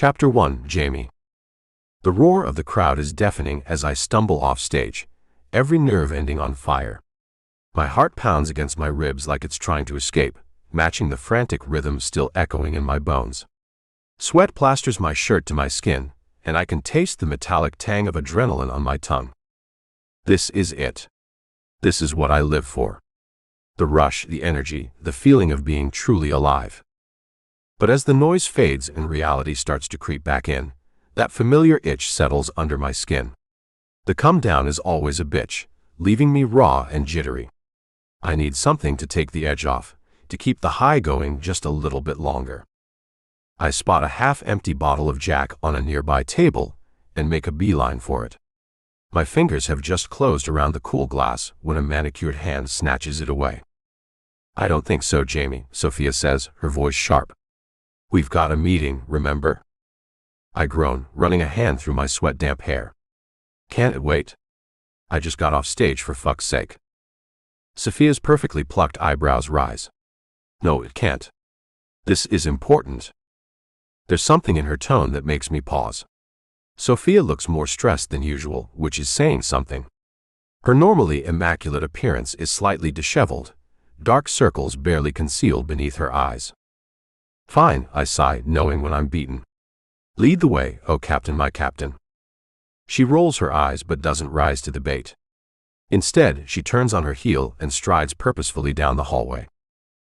Chapter 1. Jamie. The roar of the crowd is deafening as I stumble off stage, every nerve ending on fire. My heart pounds against my ribs like it's trying to escape, matching the frantic rhythm still echoing in my bones. Sweat plasters my shirt to my skin, and I can taste the metallic tang of adrenaline on my tongue. This is it. This is what I live for. The rush, the energy, the feeling of being truly alive. But as the noise fades and reality starts to creep back in, that familiar itch settles under my skin. The come down is always a bitch, leaving me raw and jittery. I need something to take the edge off, to keep the high going just a little bit longer. I spot a half-empty bottle of Jack on a nearby table and make a beeline for it. My fingers have just closed around the cool glass when a manicured hand snatches it away. "I don't think so, Jamie," Sophia says, her voice sharp. "We've got a meeting, remember?" I groan, running a hand through my sweat-damp hair. "Can't it wait? I just got off stage, for fuck's sake." Sophia's perfectly plucked eyebrows rise. "No, it can't. This is important." There's something in her tone that makes me pause. Sophia looks more stressed than usual, which is saying something. Her normally immaculate appearance is slightly disheveled, dark circles barely concealed beneath her eyes. "Fine," I sigh, knowing when I'm beaten. "Lead the way, oh Captain, my Captain." She rolls her eyes but doesn't rise to the bait. Instead, she turns on her heel and strides purposefully down the hallway.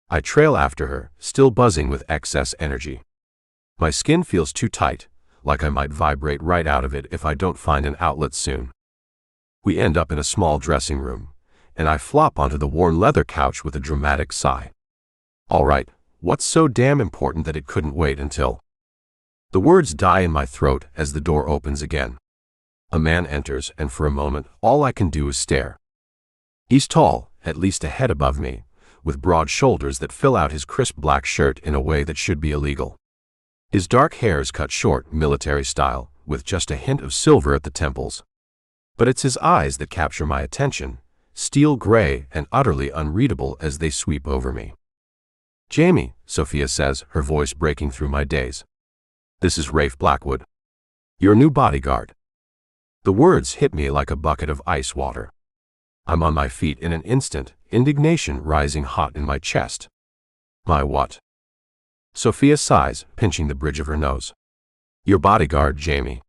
I trail after her, still buzzing with excess energy. My skin feels too tight, like I might vibrate right out of it if I don't find an outlet soon. We end up in a small dressing room, and I flop onto the worn leather couch with a dramatic sigh. All right, what's so damn important that it couldn't wait until... The words die in my throat as the door opens again. A man enters, and for a moment, all I can do is stare. He's tall, at least a head above me, with broad shoulders that fill out his crisp black shirt in a way that should be illegal. His dark hair is cut short, military style, with just a hint of silver at the temples. But it's his eyes that capture my attention, steel gray and utterly unreadable as they sweep over me. "Jamie," Sophia says, her voice breaking through my daze. "This is Rafe Blackwood. Your new bodyguard." The words hit me like a bucket of ice water. I'm on my feet in an instant, indignation rising hot in my chest. "My what?" Sophia sighs, pinching the bridge of her nose. "Your bodyguard, Jamie.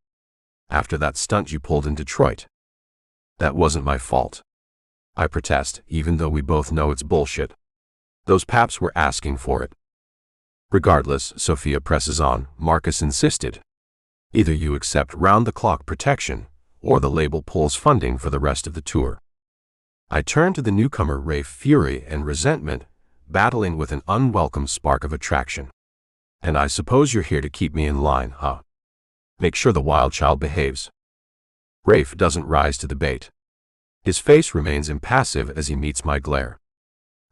After that stunt you pulled in Detroit." "That wasn't my fault," I protest, even though we both know it's bullshit. "Those paps were asking for it." "Regardless," Sophia presses on, "Marcus insisted. Either you accept round-the-clock protection, or the label pulls funding for the rest of the tour." I turn to the newcomer, Rafe, fury and resentment, battling with an unwelcome spark of attraction. "And I suppose you're here to keep me in line, huh? Make sure the wild child behaves." Rafe doesn't rise to the bait. His face remains impassive as he meets my glare.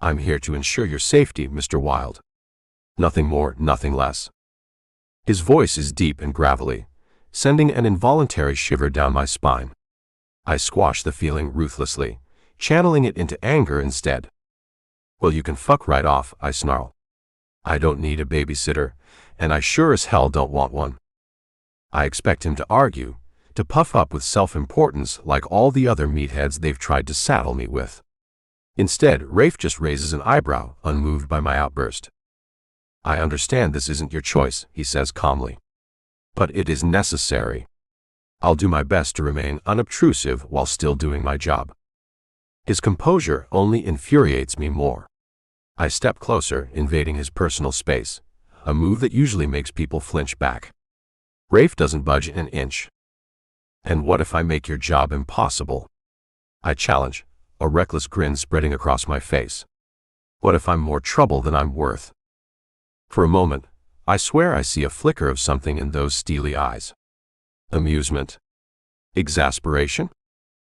"I'm here to ensure your safety, Mr. Wilde. Nothing more, nothing less." His voice is deep and gravelly, sending an involuntary shiver down my spine. I squash the feeling ruthlessly, channeling it into anger instead. "Well, you can fuck right off," I snarl. "I don't need a babysitter, and I sure as hell don't want one." I expect him to argue, to puff up with self-importance like all the other meatheads they've tried to saddle me with. Instead, Rafe just raises an eyebrow, unmoved by my outburst. "I understand this isn't your choice," he says calmly. "But it is necessary. I'll do my best to remain unobtrusive while still doing my job." His composure only infuriates me more. I step closer, invading his personal space, a move that usually makes people flinch back. Rafe doesn't budge an inch. "And what if I make your job impossible?" I challenge, a reckless grin spreading across my face. "What if I'm more trouble than I'm worth?" For a moment, I swear I see a flicker of something in those steely eyes. Amusement? Exasperation?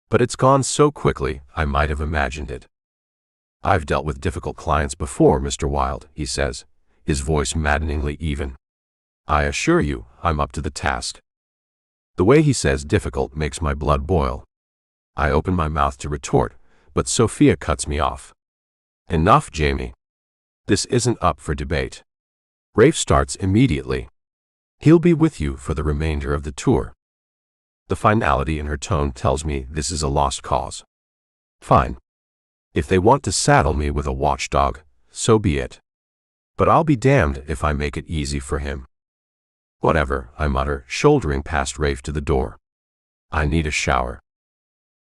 But it's gone so quickly, I might have imagined it. "I've dealt with difficult clients before, Mr. Wilde," he says, his voice maddeningly even. "I assure you, I'm up to the task." The way he says difficult makes my blood boil. I open my mouth to retort, but Sophia cuts me off. "Enough, Jamie. This isn't up for debate." Rafe starts immediately. He'll be with you for the remainder of the tour. The finality in her tone tells me this is a lost cause. Fine. If they want to saddle me with a watchdog, so be it. But I'll be damned if I make it easy for him. Whatever, I mutter, shouldering past Rafe to the door. I need a shower.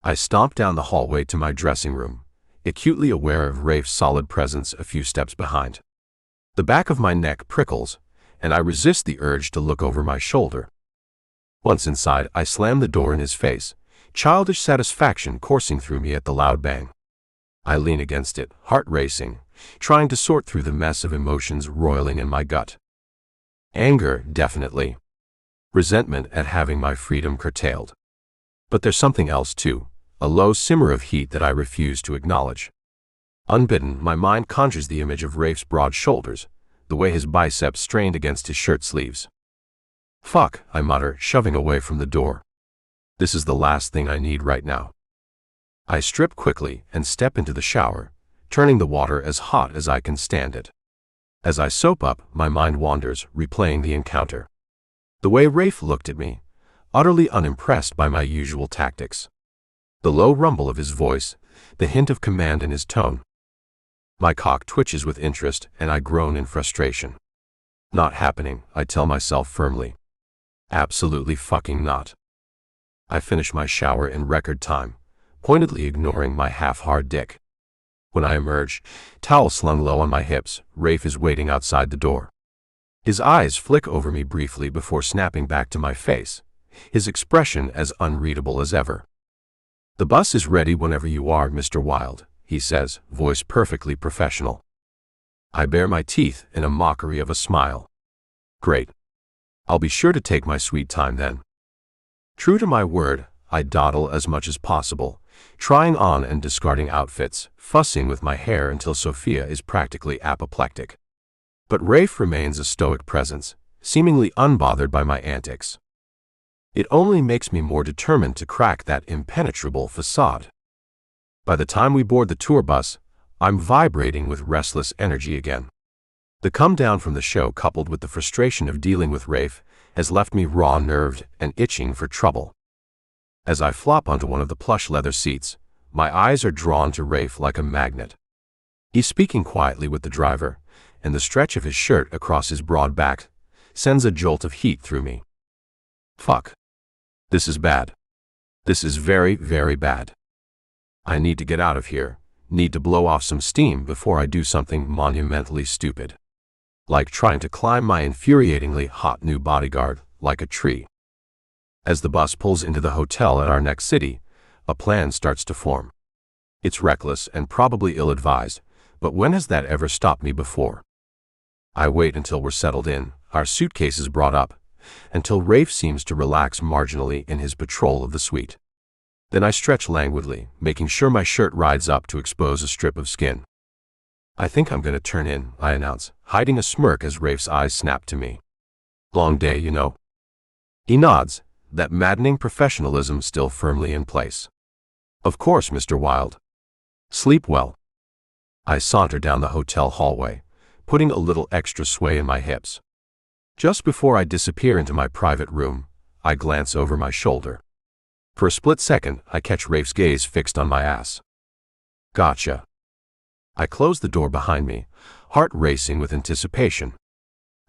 I stomp down the hallway to my dressing room, acutely aware of Rafe's solid presence a few steps behind. The back of my neck prickles, and I resist the urge to look over my shoulder. Once inside, I slam the door in his face, childish satisfaction coursing through me at the loud bang. I lean against it, heart racing, trying to sort through the mess of emotions roiling in my gut. Anger, definitely. Resentment at having my freedom curtailed. But there's something else too, a low simmer of heat that I refuse to acknowledge. Unbidden, my mind conjures the image of Rafe's broad shoulders, the way his biceps strained against his shirt sleeves. Fuck, I mutter, shoving away from the door. This is the last thing I need right now. I strip quickly and step into the shower, turning the water as hot as I can stand it. As I soap up, my mind wanders, replaying the encounter. The way Rafe looked at me, utterly unimpressed by my usual tactics. The low rumble of his voice, the hint of command in his tone. My cock twitches with interest and I groan in frustration. Not happening, I tell myself firmly. Absolutely fucking not. I finish my shower in record time, pointedly ignoring my half-hard dick. When I emerge, towel slung low on my hips, Rafe is waiting outside the door. His eyes flick over me briefly before snapping back to my face, his expression as unreadable as ever. "The bus is ready whenever you are, Mr. Wilde," he says, voice perfectly professional. I bare my teeth in a mockery of a smile. Great. I'll be sure to take my sweet time then. True to my word, I dawdle as much as possible, trying on and discarding outfits, fussing with my hair until Sophia is practically apoplectic. But Rafe remains a stoic presence, seemingly unbothered by my antics. It only makes me more determined to crack that impenetrable facade. By the time we board the tour bus, I'm vibrating with restless energy again. The come down from the show, coupled with the frustration of dealing with Rafe, has left me raw-nerved and itching for trouble. As I flop onto one of the plush leather seats, my eyes are drawn to Rafe like a magnet. He's speaking quietly with the driver, and the stretch of his shirt across his broad back sends a jolt of heat through me. Fuck. This is bad. This is very, very bad. I need to get out of here, need to blow off some steam before I do something monumentally stupid. Like trying to climb my infuriatingly hot new Bodyguard like a tree. As the bus pulls into the hotel at our next city, a plan starts to form. It's reckless and probably ill-advised, but when has that ever stopped me before? I wait until we're settled in, our suitcases brought up, until Rafe seems to relax marginally in his patrol of the suite. Then I stretch languidly, making sure my shirt rides up to expose a strip of skin. "I think I'm going to turn in," I announce, hiding a smirk as Rafe's eyes snap to me. "Long day, you know." He nods, that maddening professionalism still firmly in place. "Of course, Mr. Wilde. Sleep well." I saunter down the hotel hallway, putting a little extra sway in my hips. Just before I disappear into my private room, I glance over my shoulder. For a split second, I catch Rafe's gaze fixed on my ass. Gotcha. I close the door behind me, heart racing with anticipation.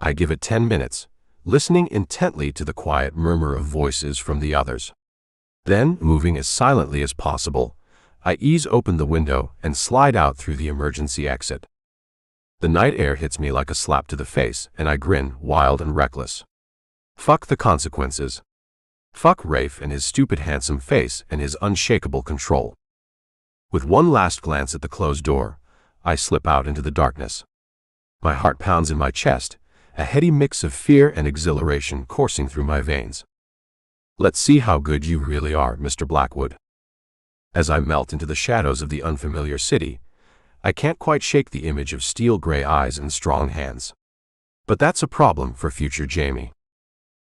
I give it 10 minutes, listening intently to the quiet murmur of voices from the others. Then, moving as silently as possible, I ease open the window and slide out through the emergency exit. The night air hits me like a slap to the face, and I grin, wild and reckless. Fuck the consequences. Fuck Rafe and his stupid handsome face and his unshakable control. With one last glance at the closed door, I slip out into the darkness. My heart pounds in my chest, a heady mix of fear and exhilaration coursing through my veins. Let's see how good you really are, Mr. Blackwood. As I melt into the shadows of the unfamiliar city, I can't quite shake the image of steel-gray eyes and strong hands. But that's a problem for future Jamie.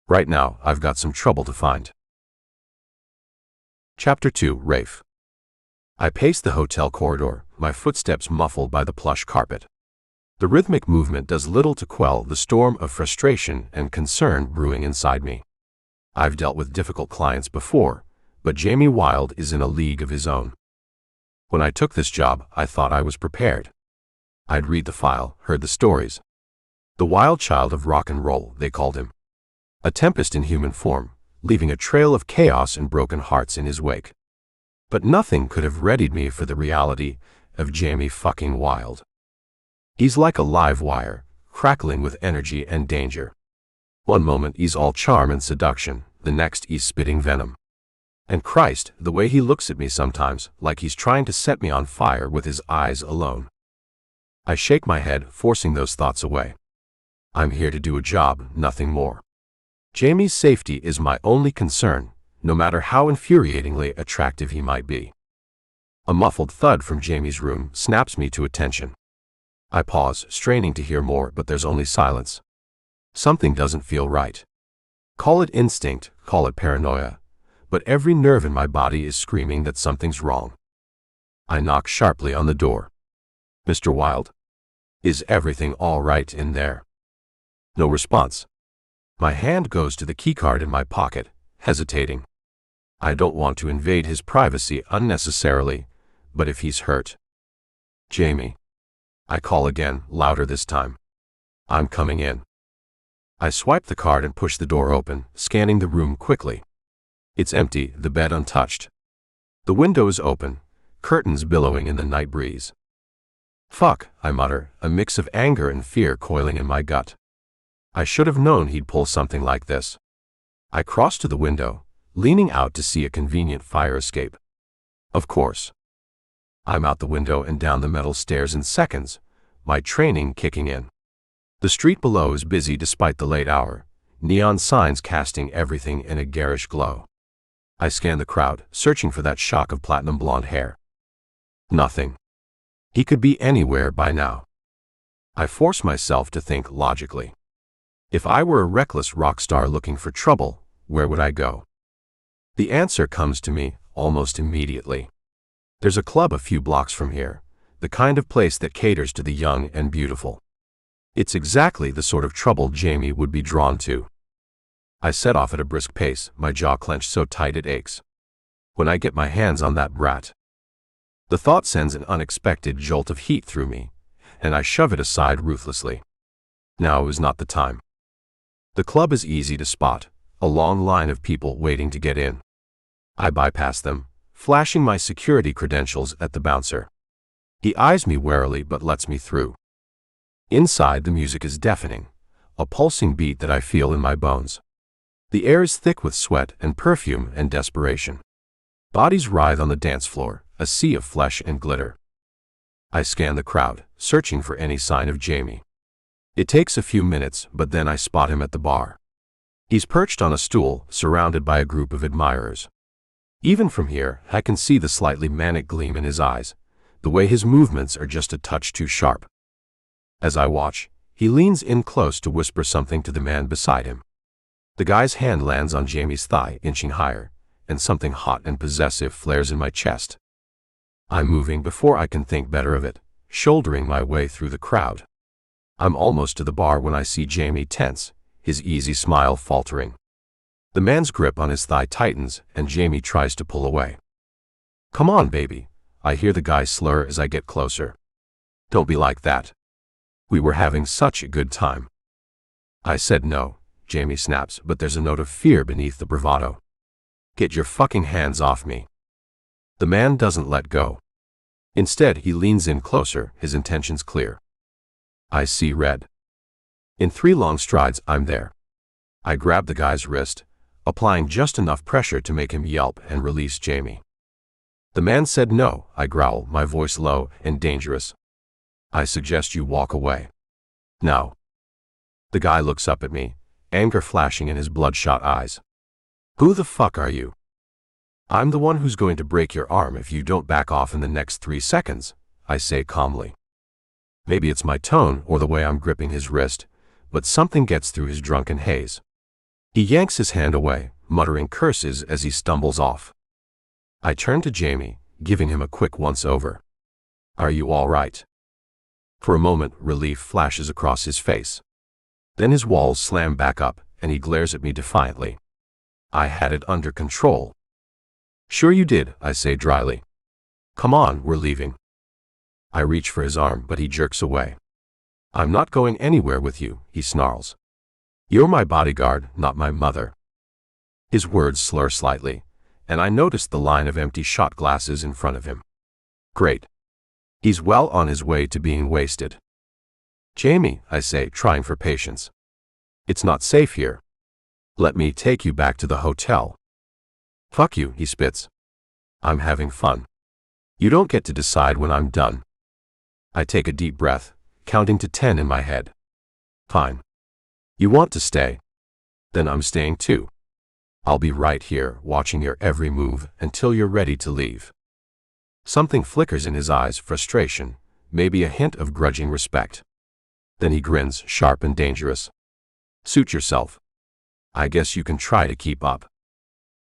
Right now, I've got some trouble to find. Chapter 2, Rafe. I pace the hotel corridor, my footsteps muffled by the plush carpet. The rhythmic movement does little to quell the storm of frustration and concern brewing inside me. I've dealt with difficult clients before, but Jamie Wilde is in a league of his own. When I took this job, I thought I was prepared. I'd read the file, heard the stories. The wild child of rock and roll, they called him. A tempest in human form, leaving a trail of chaos and broken hearts in his wake. But nothing could have readied me for the reality of Jamie fucking Wilde. He's like a live wire, crackling with energy and danger. One moment he's all charm and seduction, the next he's spitting venom. And Christ, the way he looks at me sometimes, like he's trying to set me on fire with his eyes alone. I shake my head, forcing those thoughts away. I'm here to do a job, nothing more. Jamie's safety is my only concern, no matter how infuriatingly attractive he might be. A muffled thud from Jamie's room snaps me to attention. I pause, straining to hear more, but there's only silence. Something doesn't feel right. Call it instinct, call it paranoia, but every nerve in my body is screaming that something's wrong. I knock sharply on the door. Mr. Wilde? Is everything all right in there? No response. My hand goes to the keycard in my pocket, hesitating. I don't want to invade his privacy unnecessarily, but if he's hurt. Jamie. I call again, louder this time. I'm coming in. I swipe the card and push the door open, scanning the room quickly. It's empty, the bed untouched. The window is open, curtains billowing in the night breeze. Fuck, I mutter, a mix of anger and fear coiling in my gut. I should have known he'd pull something like this. I cross to the window, leaning out to see a convenient fire escape. Of course. I'm out the window and down the metal stairs in seconds, my training kicking in. The street below is busy despite the late hour, neon signs casting everything in a garish glow. I scan the crowd, searching for that shock of platinum blonde hair. Nothing. He could be anywhere by now. I force myself to think logically. If I were a reckless rock star looking for trouble, where would I go? The answer comes to me almost immediately. There's a club a few blocks from here, the kind of place that caters to the young and beautiful. It's exactly the sort of trouble Jamie would be drawn to. I set off at a brisk pace, my jaw clenched so tight it aches. When I get my hands on that brat. The thought sends an unexpected jolt of heat through me, and I shove it aside ruthlessly. Now is not the time. The club is easy to spot, a long line of people waiting to get in. I bypass them, flashing my security credentials at the bouncer. He eyes me warily but lets me through. Inside, the music is deafening, a pulsing beat that I feel in my bones. The air is thick with sweat and perfume and desperation. Bodies writhe on the dance floor, a sea of flesh and glitter. I scan the crowd, searching for any sign of Jamie. It takes a few minutes, but then I spot him at the bar. He's perched on a stool, surrounded by a group of admirers. Even from here, I can see the slightly manic gleam in his eyes, the way his movements are just a touch too sharp. As I watch, he leans in close to whisper something to the man beside him. The guy's hand lands on Jamie's thigh, inching higher, and something hot and possessive flares in my chest. I'm moving before I can think better of it, shouldering my way through the crowd. I'm almost to the bar when I see Jamie tense, his easy smile faltering. The man's grip on his thigh tightens, and Jamie tries to pull away. "Come on, baby," I hear the guy slur as I get closer. "Don't be like that. We were having such a good time." I said no, Jamie snaps, but there's a note of fear beneath the bravado. "Get your fucking hands off me." The man doesn't let go. Instead, he leans in closer, his intentions clear. I see red. In 3 long strides, I'm there. I grab the guy's wrist, applying just enough pressure to make him yelp and release Jamie. The man said no, I growl, my voice low and dangerous. "I suggest you walk away. Now." The guy looks up at me, anger flashing in his bloodshot eyes. "Who the fuck are you?" "I'm the one who's going to break your arm if you don't back off in the next 3 seconds, I say calmly. Maybe it's my tone or the way I'm gripping his wrist, but something gets through his drunken haze. He yanks his hand away, muttering curses as he stumbles off. I turn to Jamie, giving him a quick once-over. "Are you all right?" For a moment, relief flashes across his face. Then his walls slam back up, and he glares at me defiantly. I had it under control. Sure you did, I say dryly. Come on, we're leaving. I reach for his arm, but he jerks away. I'm not going anywhere with you, he snarls. You're my bodyguard, not my mother. His words slur slightly, and I notice the line of empty shot glasses in front of him. Great. He's well on his way to being wasted. Jamie, I say, trying for patience. It's not safe here. Let me take you back to the hotel. Fuck you, he spits. I'm having fun. You don't get to decide when I'm done. I take a deep breath, counting to 10 in my head. Fine. You want to stay? Then I'm staying too. I'll be right here, watching your every move until you're ready to leave. Something flickers in his eyes, frustration, maybe a hint of grudging respect. Then he grins, sharp and dangerous. Suit yourself. I guess you can try to keep up.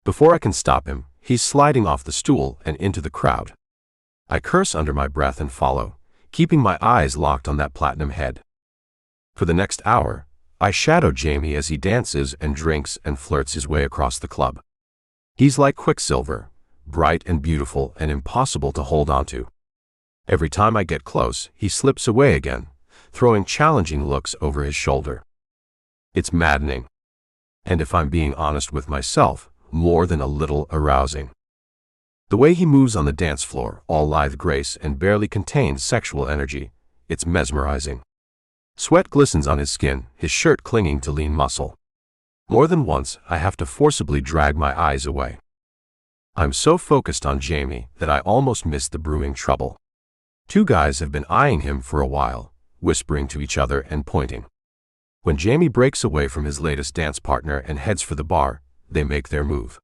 Before I can stop him, he's sliding off the stool and into the crowd. I curse under my breath and follow, keeping my eyes locked on that platinum head. For the next hour, I shadow Jamie as he dances and drinks and flirts his way across the club. He's like quicksilver, bright and beautiful and impossible to hold onto. Every time I get close, he slips away again, throwing challenging looks over his shoulder. It's maddening. And if I'm being honest with myself, more than a little arousing. The way he moves on the dance floor, all lithe grace and barely contained sexual energy, it's mesmerizing. Sweat glistens on his skin, his shirt clinging to lean muscle. More than once, I have to forcibly drag my eyes away. I'm so focused on Jamie that I almost miss the brewing trouble. Two guys have been eyeing him for a while, whispering to each other and pointing. When Jamie breaks away from his latest dance partner and heads for the bar, they make their move.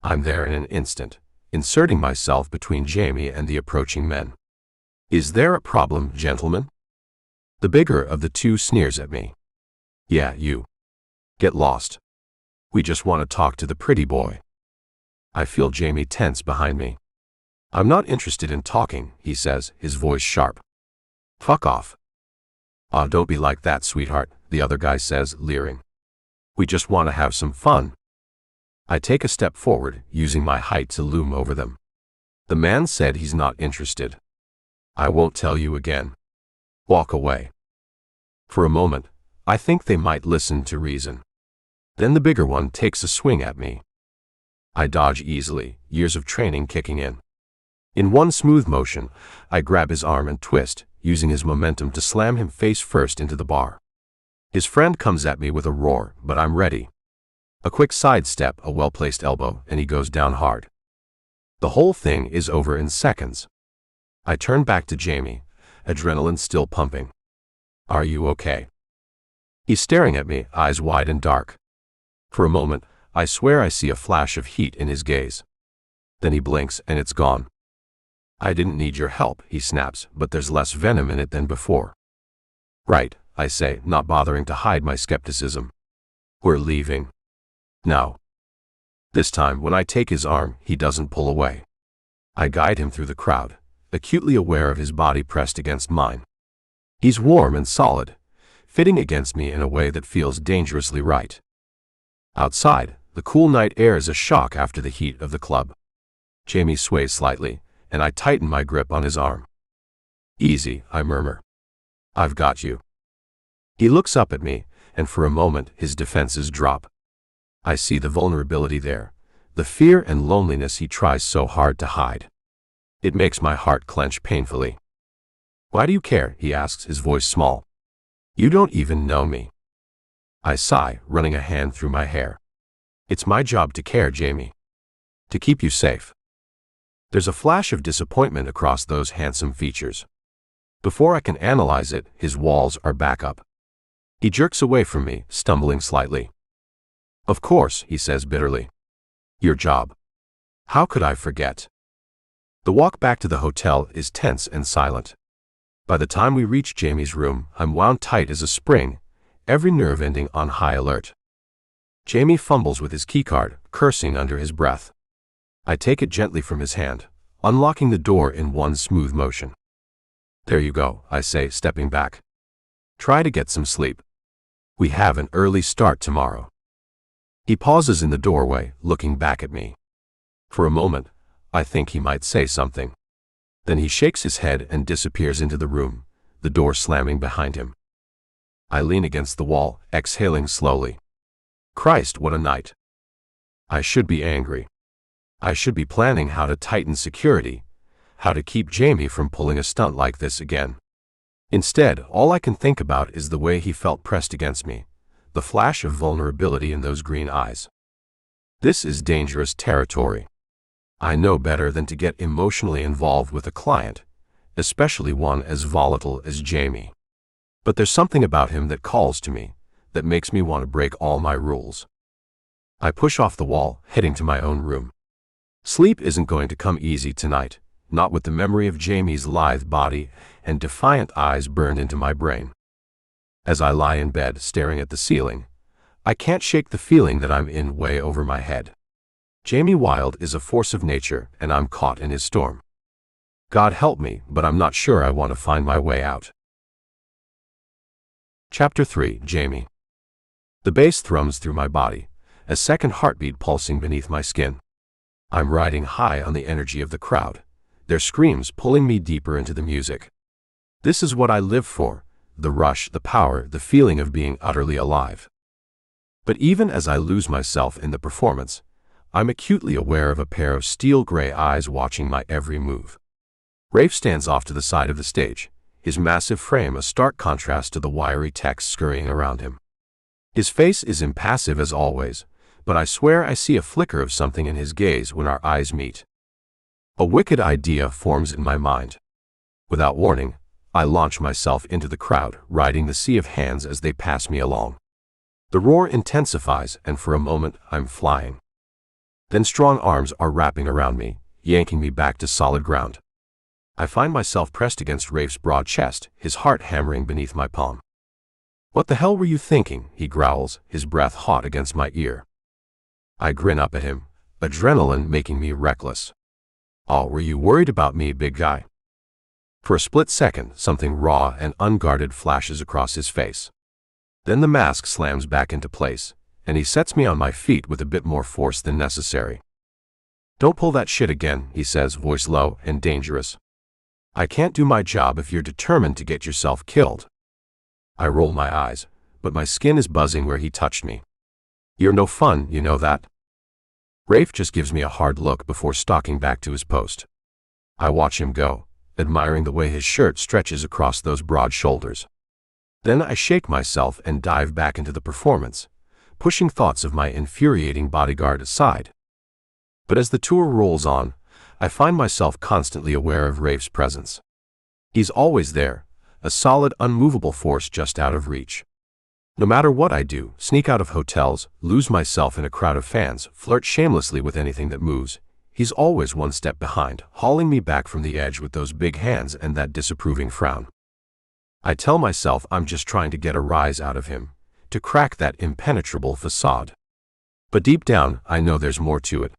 I'm there in an instant, inserting myself between Jamie and the approaching men. Is there a problem, gentlemen? The bigger of the two sneers at me. Yeah, you. Get lost. We just want to talk to the pretty boy. I feel Jamie tense behind me. I'm not interested in talking, he says, his voice sharp. Fuck off. Aw, don't be like that, sweetheart, the other guy says, leering. We just want to have some fun. I take a step forward, using my height to loom over them. The man said he's not interested. I won't tell you again. Walk away. For a moment, I think they might listen to reason. Then the bigger one takes a swing at me. I dodge easily, years of training kicking in. In one smooth motion, I grab his arm and twist, using his momentum to slam him face first into the bar. His friend comes at me with a roar, but I'm ready. A quick sidestep, a well-placed elbow, and he goes down hard. The whole thing is over in seconds. I turn back to Jamie, adrenaline still pumping. Are you okay? He's staring at me, eyes wide and dark. For a moment, I swear I see a flash of heat in his gaze. Then he blinks and it's gone. I didn't need your help, he snaps, but there's less venom in it than before. Right, I say, not bothering to hide my skepticism. We're leaving. Now. This time, when I take his arm, he doesn't pull away. I guide him through the crowd, acutely aware of his body pressed against mine. He's warm and solid, fitting against me in a way that feels dangerously right. Outside, the cool night air is a shock after the heat of the club. Jamie sways slightly, and I tighten my grip on his arm. Easy, I murmur. I've got you. He looks up at me, and for a moment his defenses drop. I see the vulnerability there, the fear and loneliness he tries so hard to hide. It makes my heart clench painfully. Why do you care? He asks, his voice small. You don't even know me. I sigh, running a hand through my hair. It's my job to care, Jamie. To keep you safe. There's a flash of disappointment across those handsome features. Before I can analyze it, his walls are back up. He jerks away from me, stumbling slightly. Of course, he says bitterly. Your job. How could I forget? The walk back to the hotel is tense and silent. By the time we reach Jamie's room, I'm wound tight as a spring, every nerve ending on high alert. Jamie fumbles with his keycard, cursing under his breath. I take it gently from his hand, unlocking the door in one smooth motion. There you go, I say, stepping back. Try to get some sleep. We have an early start tomorrow. He pauses in the doorway, looking back at me. For a moment, I think he might say something. Then he shakes his head and disappears into the room, the door slamming behind him. I lean against the wall, exhaling slowly. Christ, what a night. I should be angry. I should be planning how to tighten security, how to keep Jamie from pulling a stunt like this again. Instead, all I can think about is the way he felt pressed against me, the flash of vulnerability in those green eyes. This is dangerous territory. I know better than to get emotionally involved with a client, especially one as volatile as Jamie. But there's something about him that calls to me, that makes me want to break all my rules. I push off the wall, heading to my own room. Sleep isn't going to come easy tonight, not with the memory of Jamie's lithe body and defiant eyes burned into my brain. As I lie in bed staring at the ceiling, I can't shake the feeling that I'm in way over my head. Jamie Wilde is a force of nature, and I'm caught in his storm. God help me, but I'm not sure I want to find my way out. Chapter 3. Jamie. The bass thrums through my body, a second heartbeat pulsing beneath my skin. I'm riding high on the energy of the crowd, their screams pulling me deeper into the music. This is what I live for, the rush, the power, the feeling of being utterly alive. But even as I lose myself in the performance, I'm acutely aware of a pair of steel-gray eyes watching my every move. Rafe stands off to the side of the stage, his massive frame a stark contrast to the wiry text scurrying around him. His face is impassive as always, but I swear I see a flicker of something in his gaze when our eyes meet. A wicked idea forms in my mind. Without warning, I launch myself into the crowd, riding the sea of hands as they pass me along. The roar intensifies, and for a moment I'm flying. Then strong arms are wrapping around me, yanking me back to solid ground. I find myself pressed against Rafe's broad chest, his heart hammering beneath my palm. "What the hell were you thinking?" he growls, his breath hot against my ear. I grin up at him, adrenaline making me reckless. "Oh, were you worried about me, big guy?" For a split second, something raw and unguarded flashes across his face. Then the mask slams back into place, and he sets me on my feet with a bit more force than necessary. "Don't pull that shit again," he says, voice low and dangerous. "I can't do my job if you're determined to get yourself killed." I roll my eyes, but my skin is buzzing where he touched me. "You're no fun, you know that?" Rafe just gives me a hard look before stalking back to his post. I watch him go, admiring the way his shirt stretches across those broad shoulders. Then I shake myself and dive back into the performance, pushing thoughts of my infuriating bodyguard aside. But as the tour rolls on, I find myself constantly aware of Rafe's presence. He's always there, a solid, unmovable force just out of reach. No matter what I do, sneak out of hotels, lose myself in a crowd of fans, flirt shamelessly with anything that moves, he's always one step behind, hauling me back from the edge with those big hands and that disapproving frown. I tell myself I'm just trying to get a rise out of him, to crack that impenetrable facade. But deep down, I know there's more to it.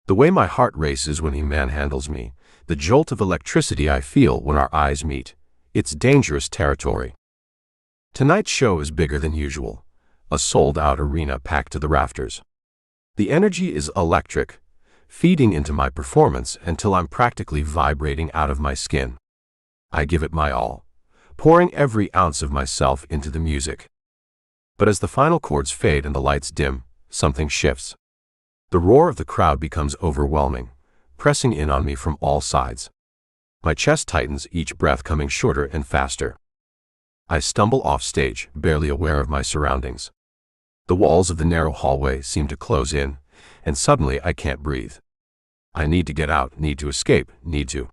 The way my heart races when he manhandles me, the jolt of electricity I feel when our eyes meet, it's dangerous territory. Tonight's show is bigger than usual, a sold-out arena packed to the rafters. The energy is electric, feeding into my performance until I'm practically vibrating out of my skin. I give it my all, pouring every ounce of myself into the music. But as the final chords fade and the lights dim, something shifts. The roar of the crowd becomes overwhelming, pressing in on me from all sides. My chest tightens, each breath coming shorter and faster. I stumble off stage, barely aware of my surroundings. The walls of the narrow hallway seem to close in, and suddenly I can't breathe. I need to get out, need to escape, need to.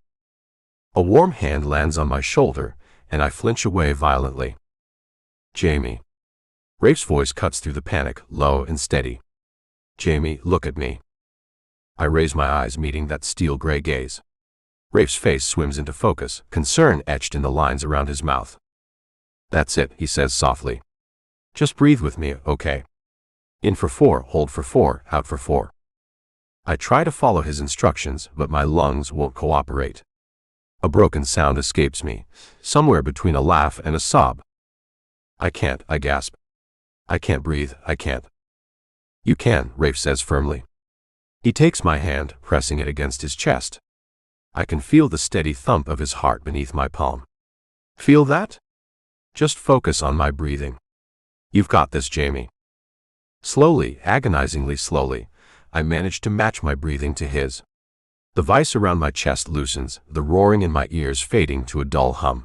A warm hand lands on my shoulder, and I flinch away violently. "Jamie." Rafe's voice cuts through the panic, low and steady. "Jamie, look at me." I raise my eyes, meeting that steel-gray gaze. Rafe's face swims into focus, concern etched in the lines around his mouth. "That's it," he says softly. "Just breathe with me, okay? In for 4, hold for 4, out for 4. I try to follow his instructions, but my lungs won't cooperate. A broken sound escapes me, somewhere between a laugh and a sob. I can't, I gasp. I can't breathe, I can't. You can, Rafe says firmly. He takes my hand, pressing it against his chest. I can feel the steady thump of his heart beneath my palm. Feel that? Just focus on my breathing. You've got this, Jamie. Slowly, agonizingly slowly, I manage to match my breathing to his. The vice around my chest loosens, the roaring in my ears fading to a dull hum.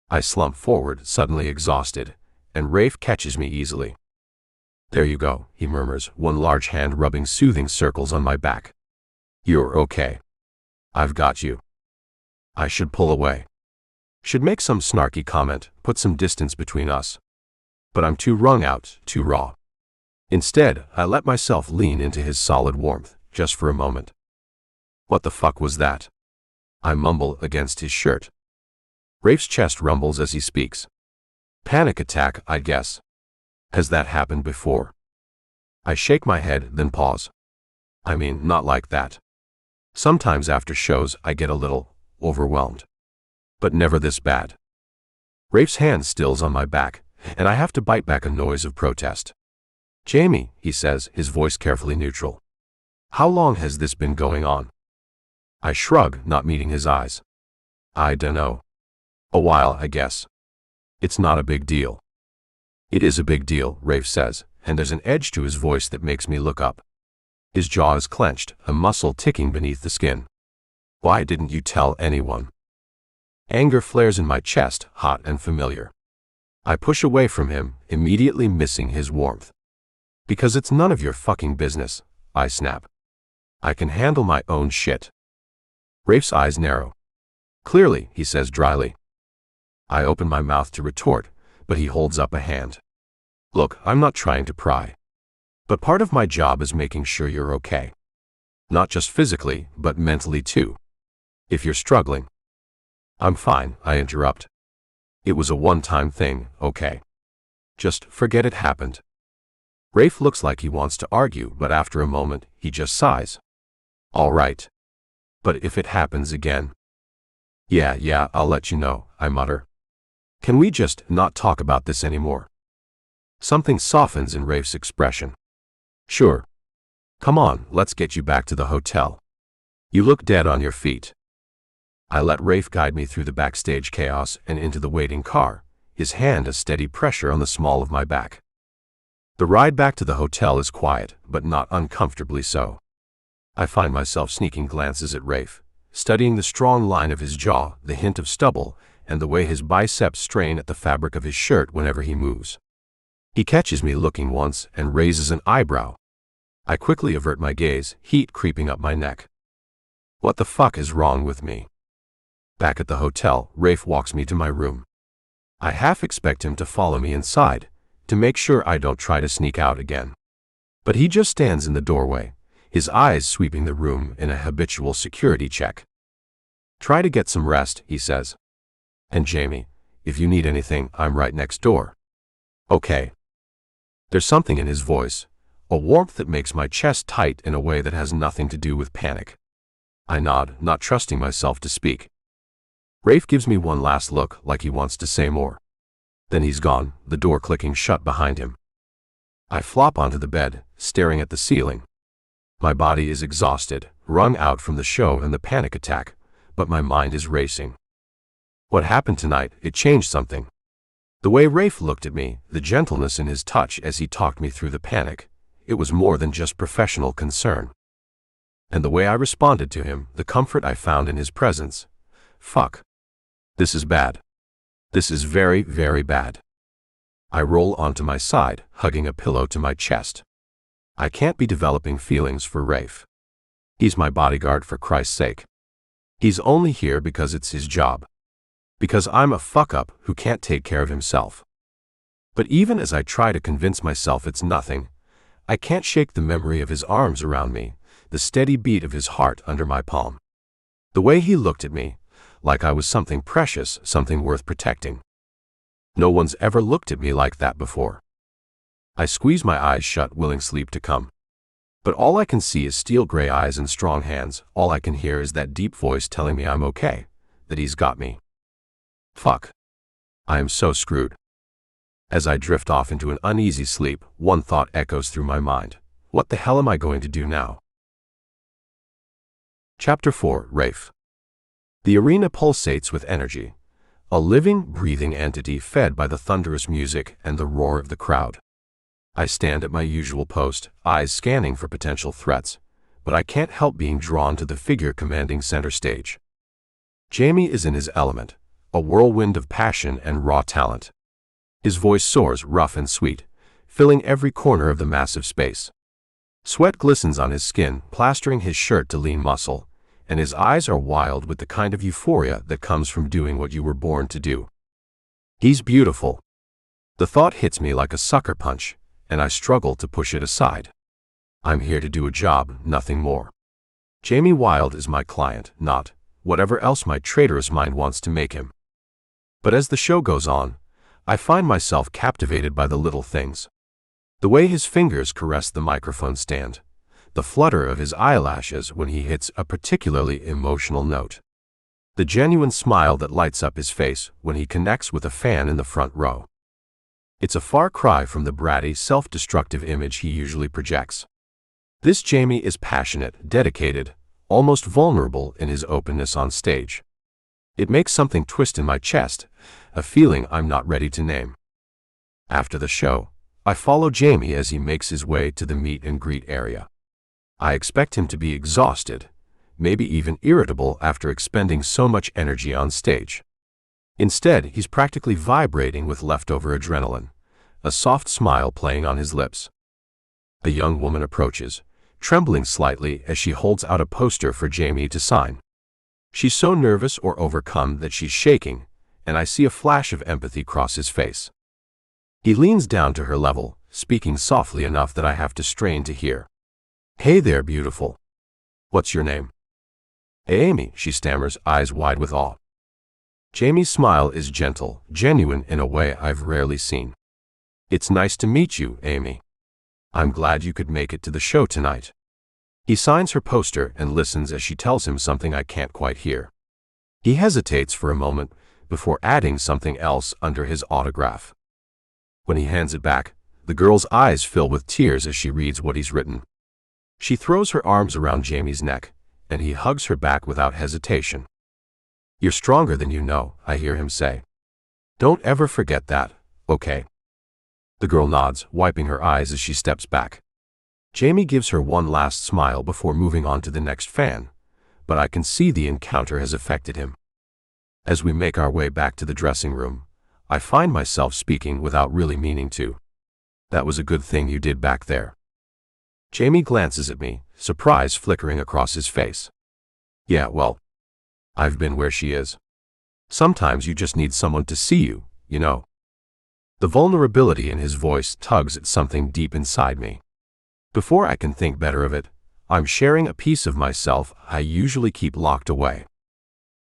I slump forward, suddenly exhausted, and Rafe catches me easily. There you go, he murmurs, one large hand rubbing soothing circles on my back. You're okay. I've got you. I should pull away. Should make some snarky comment, put some distance between us. But I'm too wrung out, too raw. Instead, I let myself lean into his solid warmth, just for a moment. What the fuck was that? I mumble against his shirt. Rafe's chest rumbles as he speaks. Panic attack, I guess. Has that happened before? I shake my head, then pause. I mean, not like that. Sometimes after shows I get a little overwhelmed. But never this bad. Rafe's hand stills on my back, and I have to bite back a noise of protest. Jamie, he says, his voice carefully neutral. How long has this been going on? I shrug, not meeting his eyes. I dunno. A while, I guess. It's not a big deal. It is a big deal, Rafe says, and there's an edge to his voice that makes me look up. His jaw is clenched, a muscle ticking beneath the skin. Why didn't you tell anyone? Anger flares in my chest, hot and familiar. I push away from him, immediately missing his warmth. Because it's none of your fucking business, I snap. I can handle my own shit. Rafe's eyes narrow. Clearly, he says dryly. I open my mouth to retort, but he holds up a hand. Look, I'm not trying to pry. But part of my job is making sure you're okay. Not just physically, but mentally too. If you're struggling. I'm fine, I interrupt. It was a one-time thing, okay? Just forget it happened. Rafe looks like he wants to argue, but after a moment, he just sighs. All right. But if it happens again? Yeah, I'll let you know, I mutter. Can we just not talk about this anymore? Something softens in Rafe's expression. Sure. Come on, let's get you back to the hotel. You look dead on your feet. I let Rafe guide me through the backstage chaos and into the waiting car, his hand a steady pressure on the small of my back. The ride back to the hotel is quiet, but not uncomfortably so. I find myself sneaking glances at Rafe, studying the strong line of his jaw, the hint of stubble, and the way his biceps strain at the fabric of his shirt whenever he moves. He catches me looking once and raises an eyebrow. I quickly avert my gaze, heat creeping up my neck. What the fuck is wrong with me? Back at the hotel, Rafe walks me to my room. I half expect him to follow me inside, to make sure I don't try to sneak out again. But he just stands in the doorway, his eyes sweeping the room in a habitual security check. Try to get some rest, he says. And Jamie, if you need anything, I'm right next door. Okay. There's something in his voice, a warmth that makes my chest tight in a way that has nothing to do with panic. I nod, not trusting myself to speak. Rafe gives me one last look, like he wants to say more. Then he's gone, the door clicking shut behind him. I flop onto the bed, staring at the ceiling. My body is exhausted, wrung out from the show and the panic attack, but my mind is racing. What happened tonight, it changed something. The way Rafe looked at me, the gentleness in his touch as he talked me through the panic, it was more than just professional concern. And the way I responded to him, the comfort I found in his presence. Fuck. This is bad. This is very, very bad. I roll onto my side, hugging a pillow to my chest. I can't be developing feelings for Rafe. He's my bodyguard, for Christ's sake. He's only here because it's his job. Because I'm a fuck-up who can't take care of himself. But even as I try to convince myself it's nothing, I can't shake the memory of his arms around me, the steady beat of his heart under my palm. The way he looked at me, like I was something precious, something worth protecting. No one's ever looked at me like that before. I squeeze my eyes shut, willing sleep to come. But all I can see is steel gray eyes and strong hands. All I can hear is that deep voice telling me I'm okay, that he's got me. Fuck. I am so screwed. As I drift off into an uneasy sleep, one thought echoes through my mind. What the hell am I going to do now? Chapter 4. Rafe. The arena pulsates with energy, a living, breathing entity fed by the thunderous music and the roar of the crowd. I stand at my usual post, eyes scanning for potential threats, but I can't help being drawn to the figure commanding center stage. Jamie is in his element, a whirlwind of passion and raw talent. His voice soars rough and sweet, filling every corner of the massive space. Sweat glistens on his skin, plastering his shirt to lean muscle, and his eyes are wild with the kind of euphoria that comes from doing what you were born to do. He's beautiful. The thought hits me like a sucker punch, and I struggle to push it aside. I'm here to do a job, nothing more. Jamie Wilde is my client, not whatever else my traitorous mind wants to make him. But as the show goes on, I find myself captivated by the little things. The way his fingers caress the microphone stand, the flutter of his eyelashes when he hits a particularly emotional note, the genuine smile that lights up his face when he connects with a fan in the front row. It's a far cry from the bratty, self-destructive image he usually projects. This Jamie is passionate, dedicated, almost vulnerable in his openness on stage. It makes something twist in my chest, a feeling I'm not ready to name. After the show, I follow Jamie as he makes his way to the meet and greet area. I expect him to be exhausted, maybe even irritable after expending so much energy on stage. Instead, he's practically vibrating with leftover adrenaline, a soft smile playing on his lips. A young woman approaches, trembling slightly as she holds out a poster for Jamie to sign. She's so nervous or overcome that she's shaking, and I see a flash of empathy cross his face. He leans down to her level, speaking softly enough that I have to strain to hear. "Hey there, beautiful. What's your name?" "Amy," she stammers, eyes wide with awe. Jamie's smile is gentle, genuine in a way I've rarely seen. "It's nice to meet you, Amy. I'm glad you could make it to the show tonight." He signs her poster and listens as she tells him something I can't quite hear. He hesitates for a moment before adding something else under his autograph. When he hands it back, the girl's eyes fill with tears as she reads what he's written. She throws her arms around Jamie's neck, and he hugs her back without hesitation. "You're stronger than you know," I hear him say. "Don't ever forget that, okay?" The girl nods, wiping her eyes as she steps back. Jamie gives her one last smile before moving on to the next fan, but I can see the encounter has affected him. As we make our way back to the dressing room, I find myself speaking without really meaning to. "That was a good thing you did back there." Jamie glances at me, surprise flickering across his face. "Yeah, well, I've been where she is. Sometimes you just need someone to see you, you know." The vulnerability in his voice tugs at something deep inside me. Before I can think better of it, I'm sharing a piece of myself I usually keep locked away.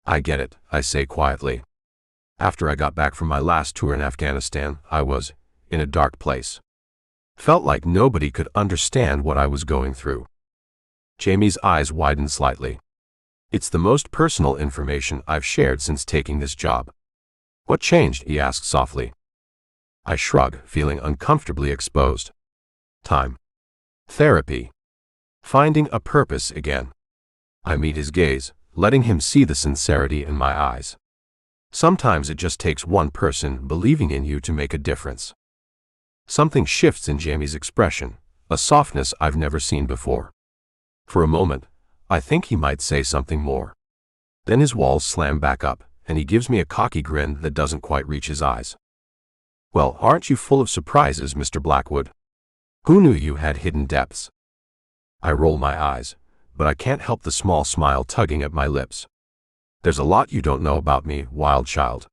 "I get it," I say quietly. After I got back from my last tour in Afghanistan, I was in a dark place. Felt like nobody could understand what I was going through. Jamie's eyes widen slightly. "It's the most personal information I've shared since taking this job." "What changed?" he asks softly. I shrug, feeling uncomfortably exposed. "Time. Therapy. Finding a purpose again." I meet his gaze, letting him see the sincerity in my eyes. Sometimes it just takes one person believing in you to make a difference. Something shifts in Jamie's expression, a softness I've never seen before. For a moment, I think he might say something more. Then his walls slam back up, and he gives me a cocky grin that doesn't quite reach his eyes. "Well, aren't you full of surprises, Mr. Blackwood? Who knew you had hidden depths?" I roll my eyes, but I can't help the small smile tugging at my lips. "There's a lot you don't know about me, wild child."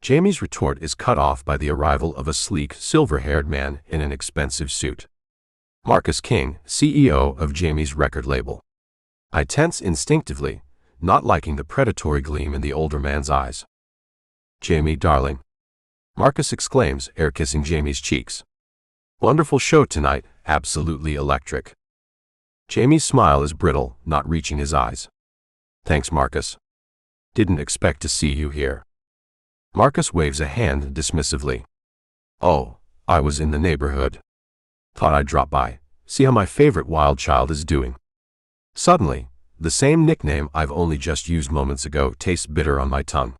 Jamie's retort is cut off by the arrival of a sleek, silver-haired man in an expensive suit. Marcus King, CEO of Jamie's record label. I tense instinctively, not liking the predatory gleam in the older man's eyes. "Jamie, darling," Marcus exclaims, air-kissing Jamie's cheeks. "Wonderful show tonight, absolutely electric." Jamie's smile is brittle, not reaching his eyes. "Thanks, Marcus." Didn't expect to see you here. Marcus waves a hand dismissively. Oh, I was in the neighborhood. Thought I'd drop by, see how my favorite wild child is doing. Suddenly, the same nickname I've only just used moments ago tastes bitter on my tongue.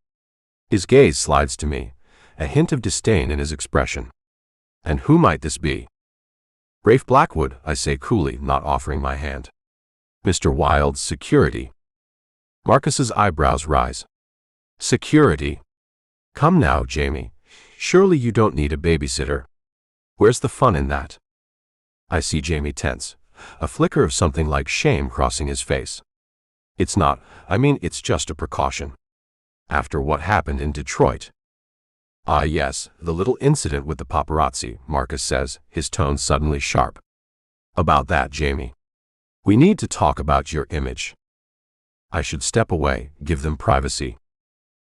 His gaze slides to me, a hint of disdain in his expression. And who might this be? Rafe Blackwood, I say coolly, not offering my hand. Mr. Wilde's security. Marcus's eyebrows rise. Security? Come now, Jamie. Surely you don't need a babysitter. Where's the fun in that? I see Jamie tense, a flicker of something like shame crossing his face. It's not, it's just a precaution. After what happened in Detroit. Ah yes, the little incident with the paparazzi, Marcus says, his tone suddenly sharp. About that, Jamie. We need to talk about your image. I should step away, give them privacy.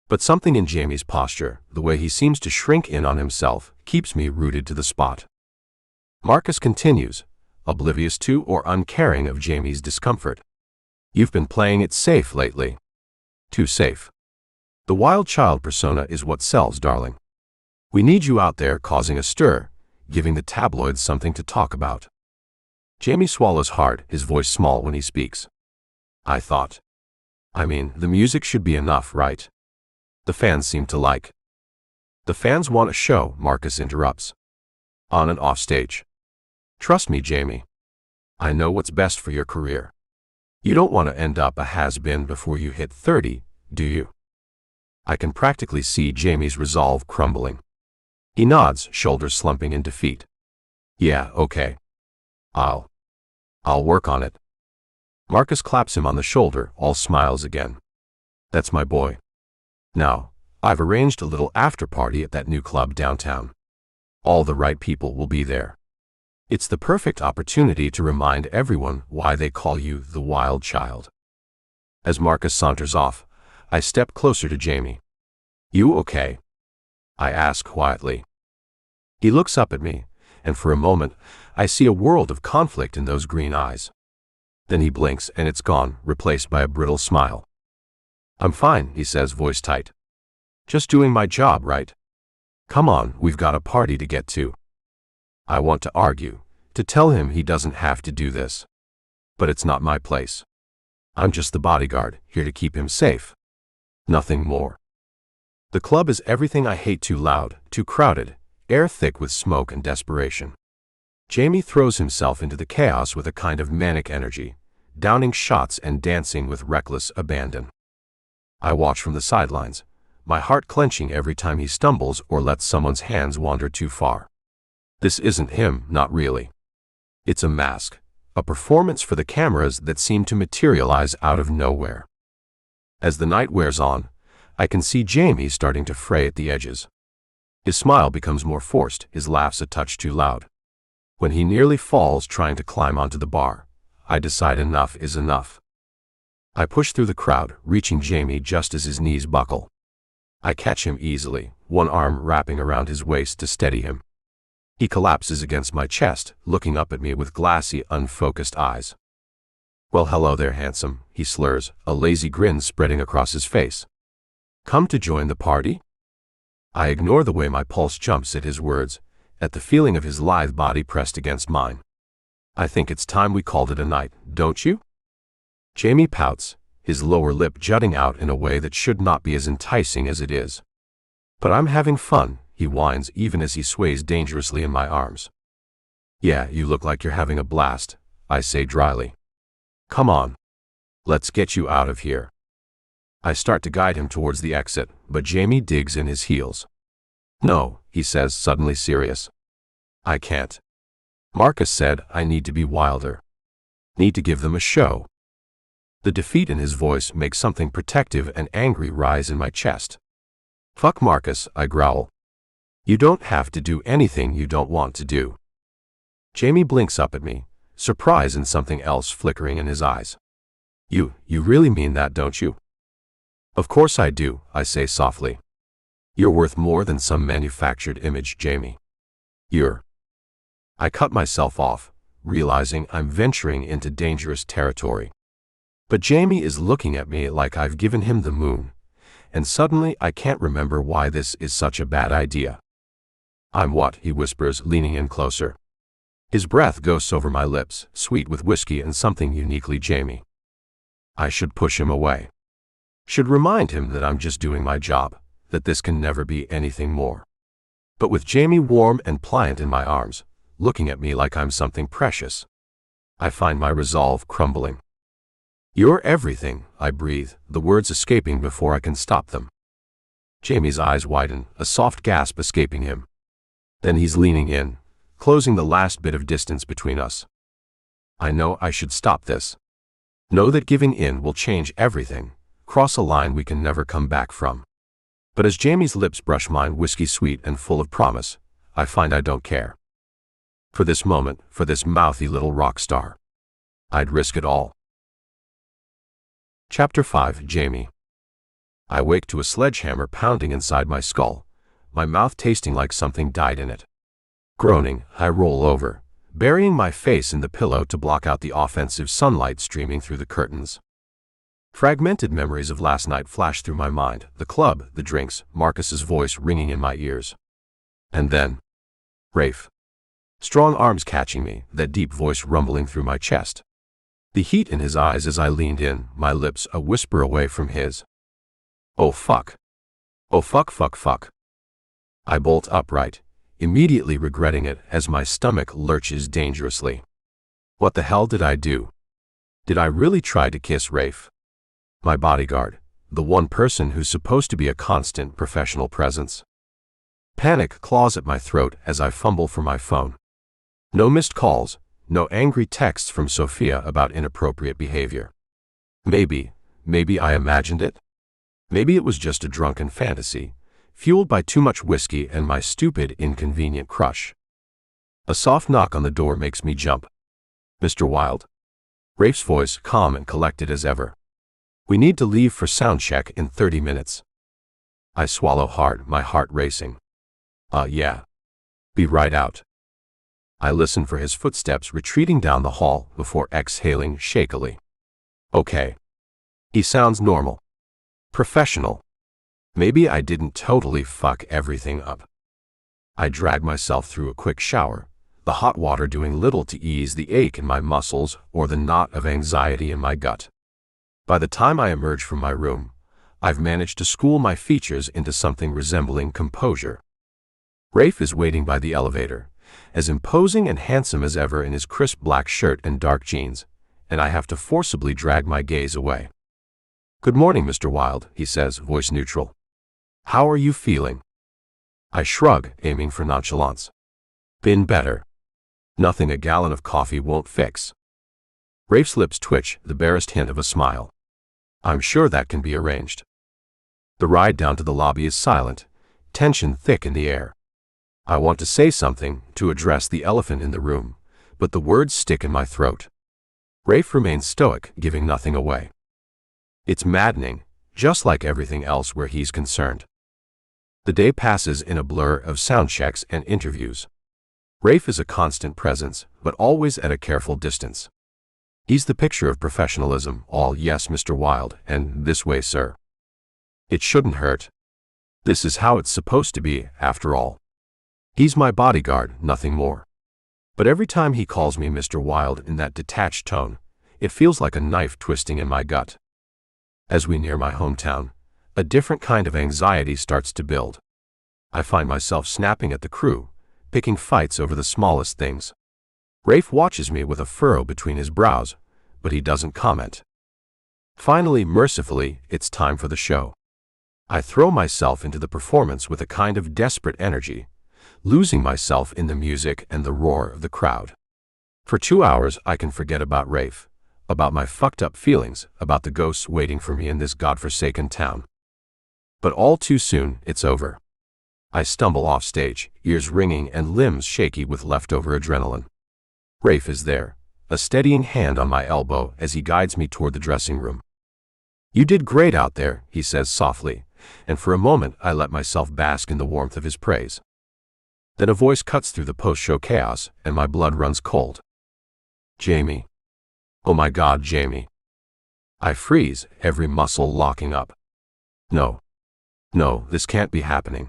But something in Jamie's posture, the way he seems to shrink in on himself, keeps me rooted to the spot. Marcus continues, oblivious to or uncaring of Jamie's discomfort. You've been playing it safe lately. Too safe. The wild child persona is what sells, darling. We need you out there causing a stir, giving the tabloids something to talk about. Jamie swallows hard, his voice small when he speaks. I thought. The music should be enough, right? The fans seem to like. The fans want a show, Marcus interrupts. On and off stage. Trust me, Jamie. I know what's best for your career. You don't want to end up a has-been before you hit 30, do you? I can practically see Jamie's resolve crumbling. He nods, shoulders slumping in defeat. Yeah, okay. I'll work on it. Marcus claps him on the shoulder, all smiles again. That's my boy. Now, I've arranged a little after-party at that new club downtown. All the right people will be there. It's the perfect opportunity to remind everyone why they call you the wild child. As Marcus saunters off, I step closer to Jamie. You okay? I ask quietly. He looks up at me, and for a moment, I see a world of conflict in those green eyes. Then he blinks and it's gone, replaced by a brittle smile. I'm fine, he says, voice tight. Just doing my job, right? Come on, we've got a party to get to. I want to argue, to tell him he doesn't have to do this. But it's not my place. I'm just the bodyguard, here to keep him safe. Nothing more. The club is everything I hate: too loud, too crowded, air thick with smoke and desperation. Jamie throws himself into the chaos with a kind of manic energy, downing shots and dancing with reckless abandon. I watch from the sidelines, my heart clenching every time he stumbles or lets someone's hands wander too far. This isn't him, not really. It's a mask, a performance for the cameras that seem to materialize out of nowhere. As the night wears on, I can see Jamie starting to fray at the edges. His smile becomes more forced, his laughs a touch too loud. When he nearly falls trying to climb onto the bar, I decide enough is enough. I push through the crowd, reaching Jamie just as his knees buckle. I catch him easily, one arm wrapping around his waist to steady him. He collapses against my chest, looking up at me with glassy, unfocused eyes. Well, hello there, handsome, he slurs, a lazy grin spreading across his face. Come to join the party? I ignore the way my pulse jumps at his words, at the feeling of his lithe body pressed against mine. I think it's time we called it a night, don't you? Jamie pouts, his lower lip jutting out in a way that should not be as enticing as it is. But I'm having fun, he whines even as he sways dangerously in my arms. Yeah, you look like you're having a blast, I say dryly. Come on. Let's get you out of here. I start to guide him towards the exit, but Jamie digs in his heels. No, he says, suddenly serious. I can't. Marcus said I need to be wilder. Need to give them a show. The defeat in his voice makes something protective and angry rise in my chest. Fuck Marcus, I growl. You don't have to do anything you don't want to do. Jamie blinks up at me, surprise and something else flickering in his eyes. You really mean that, don't you? Of course I do, I say softly. You're worth more than some manufactured image, Jamie. I cut myself off, realizing I'm venturing into dangerous territory. But Jamie is looking at me like I've given him the moon, and suddenly I can't remember why this is such a bad idea. "I'm what?" he whispers, leaning in closer. His breath ghosts over my lips, sweet with whiskey and something uniquely Jamie. I should push him away. Should remind him that I'm just doing my job, that this can never be anything more. But with Jamie warm and pliant in my arms, looking at me like I'm something precious, I find my resolve crumbling. "You're everything," I breathe, the words escaping before I can stop them. Jamie's eyes widen, a soft gasp escaping him. Then he's leaning in, closing the last bit of distance between us. I know I should stop this. Know that giving in will change everything, cross a line we can never come back from. But as Jamie's lips brush mine, whiskey sweet and full of promise, I find I don't care. For this moment, for this mouthy little rock star, I'd risk it all. Chapter 5. Jamie. I wake to a sledgehammer pounding inside my skull, my mouth tasting like something died in it. Groaning, I roll over, burying my face in the pillow to block out the offensive sunlight streaming through the curtains. Fragmented memories of last night flash through my mind, the club, the drinks, Marcus's voice ringing in my ears. And then, Rafe. Strong arms catching me, that deep voice rumbling through my chest. The heat in his eyes as I leaned in, my lips a whisper away from his. Oh fuck. Oh fuck. I bolt upright, immediately regretting it as my stomach lurches dangerously. What the hell did I do? Did I really try to kiss Rafe? My bodyguard, the one person who's supposed to be a constant professional presence. Panic claws at my throat as I fumble for my phone. No missed calls, no angry texts from Sophia about inappropriate behavior. Maybe I imagined it. Maybe it was just a drunken fantasy, fueled by too much whiskey and my stupid, inconvenient crush. A soft knock on the door makes me jump. "Mr. Wilde." Rafe's voice, calm and collected as ever. "We need to leave for sound check in 30 minutes. I swallow hard, my heart racing. Yeah. Be right out." I listen for his footsteps retreating down the hall before exhaling shakily. Okay. He sounds normal. Professional. Maybe I didn't totally fuck everything up. I drag myself through a quick shower, the hot water doing little to ease the ache in my muscles or the knot of anxiety in my gut. By the time I emerge from my room, I've managed to school my features into something resembling composure. Rafe is waiting by the elevator, as imposing and handsome as ever in his crisp black shirt and dark jeans, and I have to forcibly drag my gaze away. "Good morning, Mr. Wilde," he says, voice neutral. "How are you feeling?" I shrug, aiming for nonchalance. "Been better. Nothing a gallon of coffee won't fix." Rafe's lips twitch, the barest hint of a smile. "I'm sure that can be arranged." The ride down to the lobby is silent, tension thick in the air. I want to say something, to address the elephant in the room, but the words stick in my throat. Rafe remains stoic, giving nothing away. It's maddening, just like everything else where he's concerned. The day passes in a blur of sound checks and interviews. Rafe is a constant presence, but always at a careful distance. He's the picture of professionalism, all "yes, Mr. Wilde," and "this way, sir." It shouldn't hurt. This is how it's supposed to be, after all. He's my bodyguard, nothing more. But every time he calls me Mr. Wilde in that detached tone, it feels like a knife twisting in my gut. As we near my hometown, a different kind of anxiety starts to build. I find myself snapping at the crew, picking fights over the smallest things. Rafe watches me with a furrow between his brows, but he doesn't comment. Finally, mercifully, it's time for the show. I throw myself into the performance with a kind of desperate energy, losing myself in the music and the roar of the crowd. For 2 hours I can forget about Rafe, about my fucked up feelings, about the ghosts waiting for me in this godforsaken town. But all too soon, it's over. I stumble off stage, ears ringing and limbs shaky with leftover adrenaline. Rafe is there, a steadying hand on my elbow as he guides me toward the dressing room. "You did great out there," he says softly, and for a moment I let myself bask in the warmth of his praise. Then a voice cuts through the post-show chaos, and my blood runs cold. "Jamie. Oh my God, Jamie." I freeze, every muscle locking up. No. No, this can't be happening.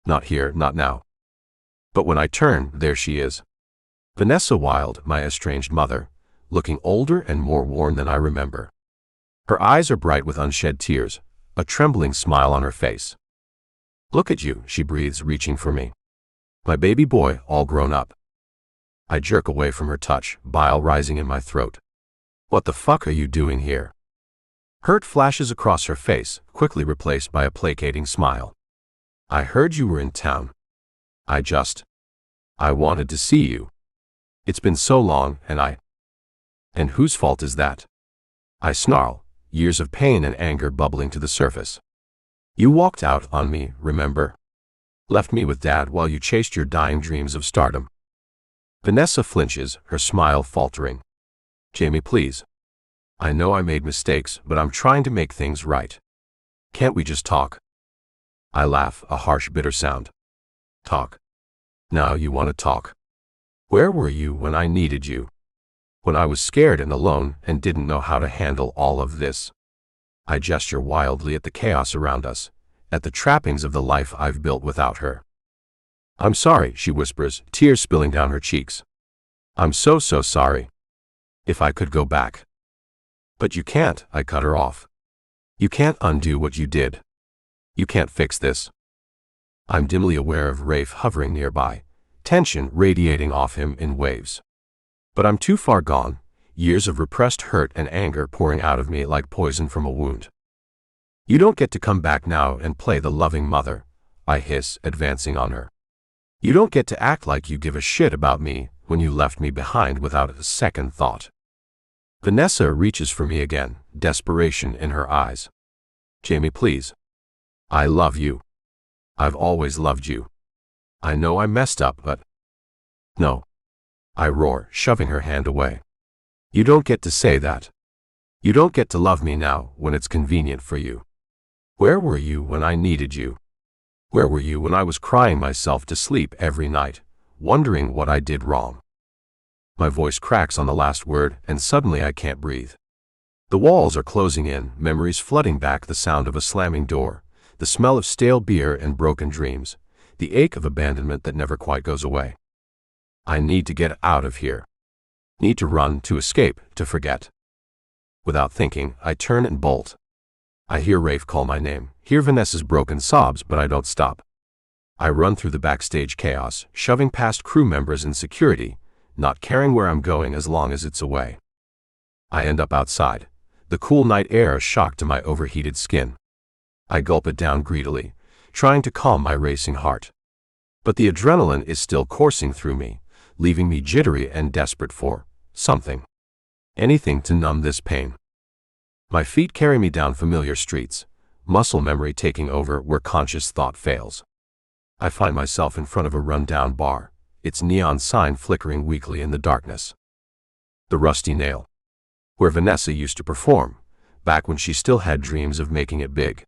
Not here, not now. But when I turn, there she is. Vanessa Wilde, my estranged mother, looking older and more worn than I remember. Her eyes are bright with unshed tears, a trembling smile on her face. Look at you, she breathes, reaching for me. My baby boy, all grown up. I jerk away from her touch, bile rising in my throat. What the fuck are you doing here? Hurt flashes across her face, quickly replaced by a placating smile. I heard you were in town. I wanted to see you. It's been so long, and whose fault is that? I snarl, years of pain and anger bubbling to the surface. You walked out on me, remember? Left me with Dad while you chased your dying dreams of stardom. Vanessa flinches, her smile faltering. Jamie, please. I know I made mistakes, but I'm trying to make things right. Can't we just talk? I laugh, a harsh, bitter sound. Talk. Now you want to talk. Where were you when I needed you? When I was scared and alone and didn't know how to handle all of this? I gesture wildly at the chaos around us, at the trappings of the life I've built without her. I'm sorry, she whispers, tears spilling down her cheeks. I'm so sorry. If I could go back. But you can't, I cut her off. You can't undo what you did. You can't fix this. I'm dimly aware of Rafe hovering nearby, tension radiating off him in waves. But I'm too far gone, years of repressed hurt and anger pouring out of me like poison from a wound. You don't get to come back now and play the loving mother, I hiss, advancing on her. You don't get to act like you give a shit about me when you left me behind without a second thought. Vanessa reaches for me again, desperation in her eyes. Jamie, please. I love you. I've always loved you. I know I messed up, but... No. I roar, shoving her hand away. You don't get to say that. You don't get to love me now when it's convenient for you. Where were you when I needed you? Where were you when I was crying myself to sleep every night, wondering what I did wrong? My voice cracks on the last word, and suddenly I can't breathe. The walls are closing in, memories flooding back, the sound of a slamming door, the smell of stale beer and broken dreams, the ache of abandonment that never quite goes away. I need to get out of here. Need to run, to escape, to forget. Without thinking, I turn and bolt. I hear Rafe call my name, hear Vanessa's broken sobs, but I don't stop. I run through the backstage chaos, shoving past crew members and security, not caring where I'm going as long as it's away. I end up outside, the cool night air a shock to my overheated skin. I gulp it down greedily, trying to calm my racing heart. But the adrenaline is still coursing through me, leaving me jittery and desperate for something. Anything to numb this pain. My feet carry me down familiar streets, muscle memory taking over where conscious thought fails. I find myself in front of a run-down bar, its neon sign flickering weakly in the darkness. The Rusty Nail. Where Vanessa used to perform, back when she still had dreams of making it big.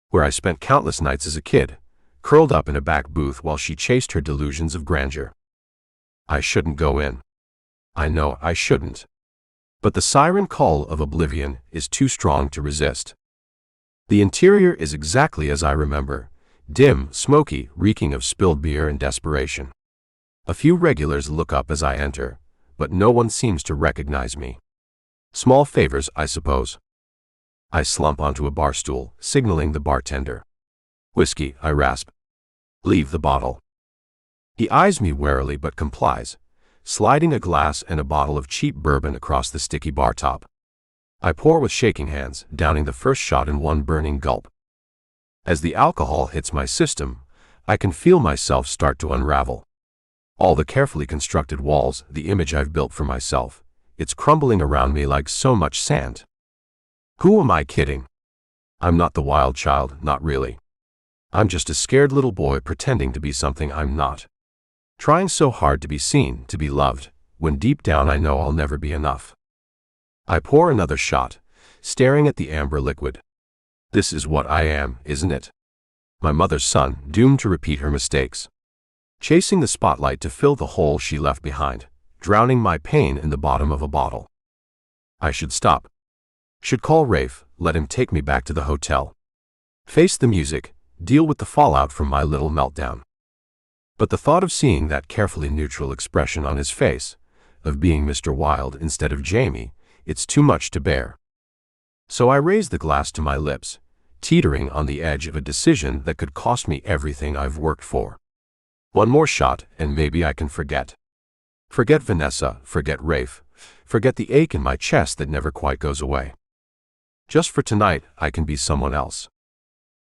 Where I spent countless nights as a kid, curled up in a back booth while she chased her delusions of grandeur. I shouldn't go in. I know I shouldn't. But the siren call of oblivion is too strong to resist. The interior is exactly as I remember, dim, smoky, reeking of spilled beer and desperation. A few regulars look up as I enter, but no one seems to recognize me. Small favors, I suppose. I slump onto a bar stool, signaling the bartender. Whiskey, I rasp. Leave the bottle. He eyes me warily but complies, sliding a glass and a bottle of cheap bourbon across the sticky bar top. I pour with shaking hands, downing the first shot in one burning gulp. As the alcohol hits my system, I can feel myself start to unravel. All the carefully constructed walls, the image I've built for myself, it's crumbling around me like so much sand. Who am I kidding? I'm not the wild child, not really. I'm just a scared little boy pretending to be something I'm not. Trying so hard to be seen, to be loved, when deep down I know I'll never be enough. I pour another shot, staring at the amber liquid. This is what I am, isn't it? My mother's son, doomed to repeat her mistakes. Chasing the spotlight to fill the hole she left behind, drowning my pain in the bottom of a bottle. I should stop. Should call Rafe, let him take me back to the hotel. Face the music, deal with the fallout from my little meltdown. But the thought of seeing that carefully neutral expression on his face, of being Mr. Wilde instead of Jamie, it's too much to bear. So I raise the glass to my lips, teetering on the edge of a decision that could cost me everything I've worked for. One more shot, and maybe I can forget. Forget Vanessa, forget Rafe, forget the ache in my chest that never quite goes away. Just for tonight, I can be someone else.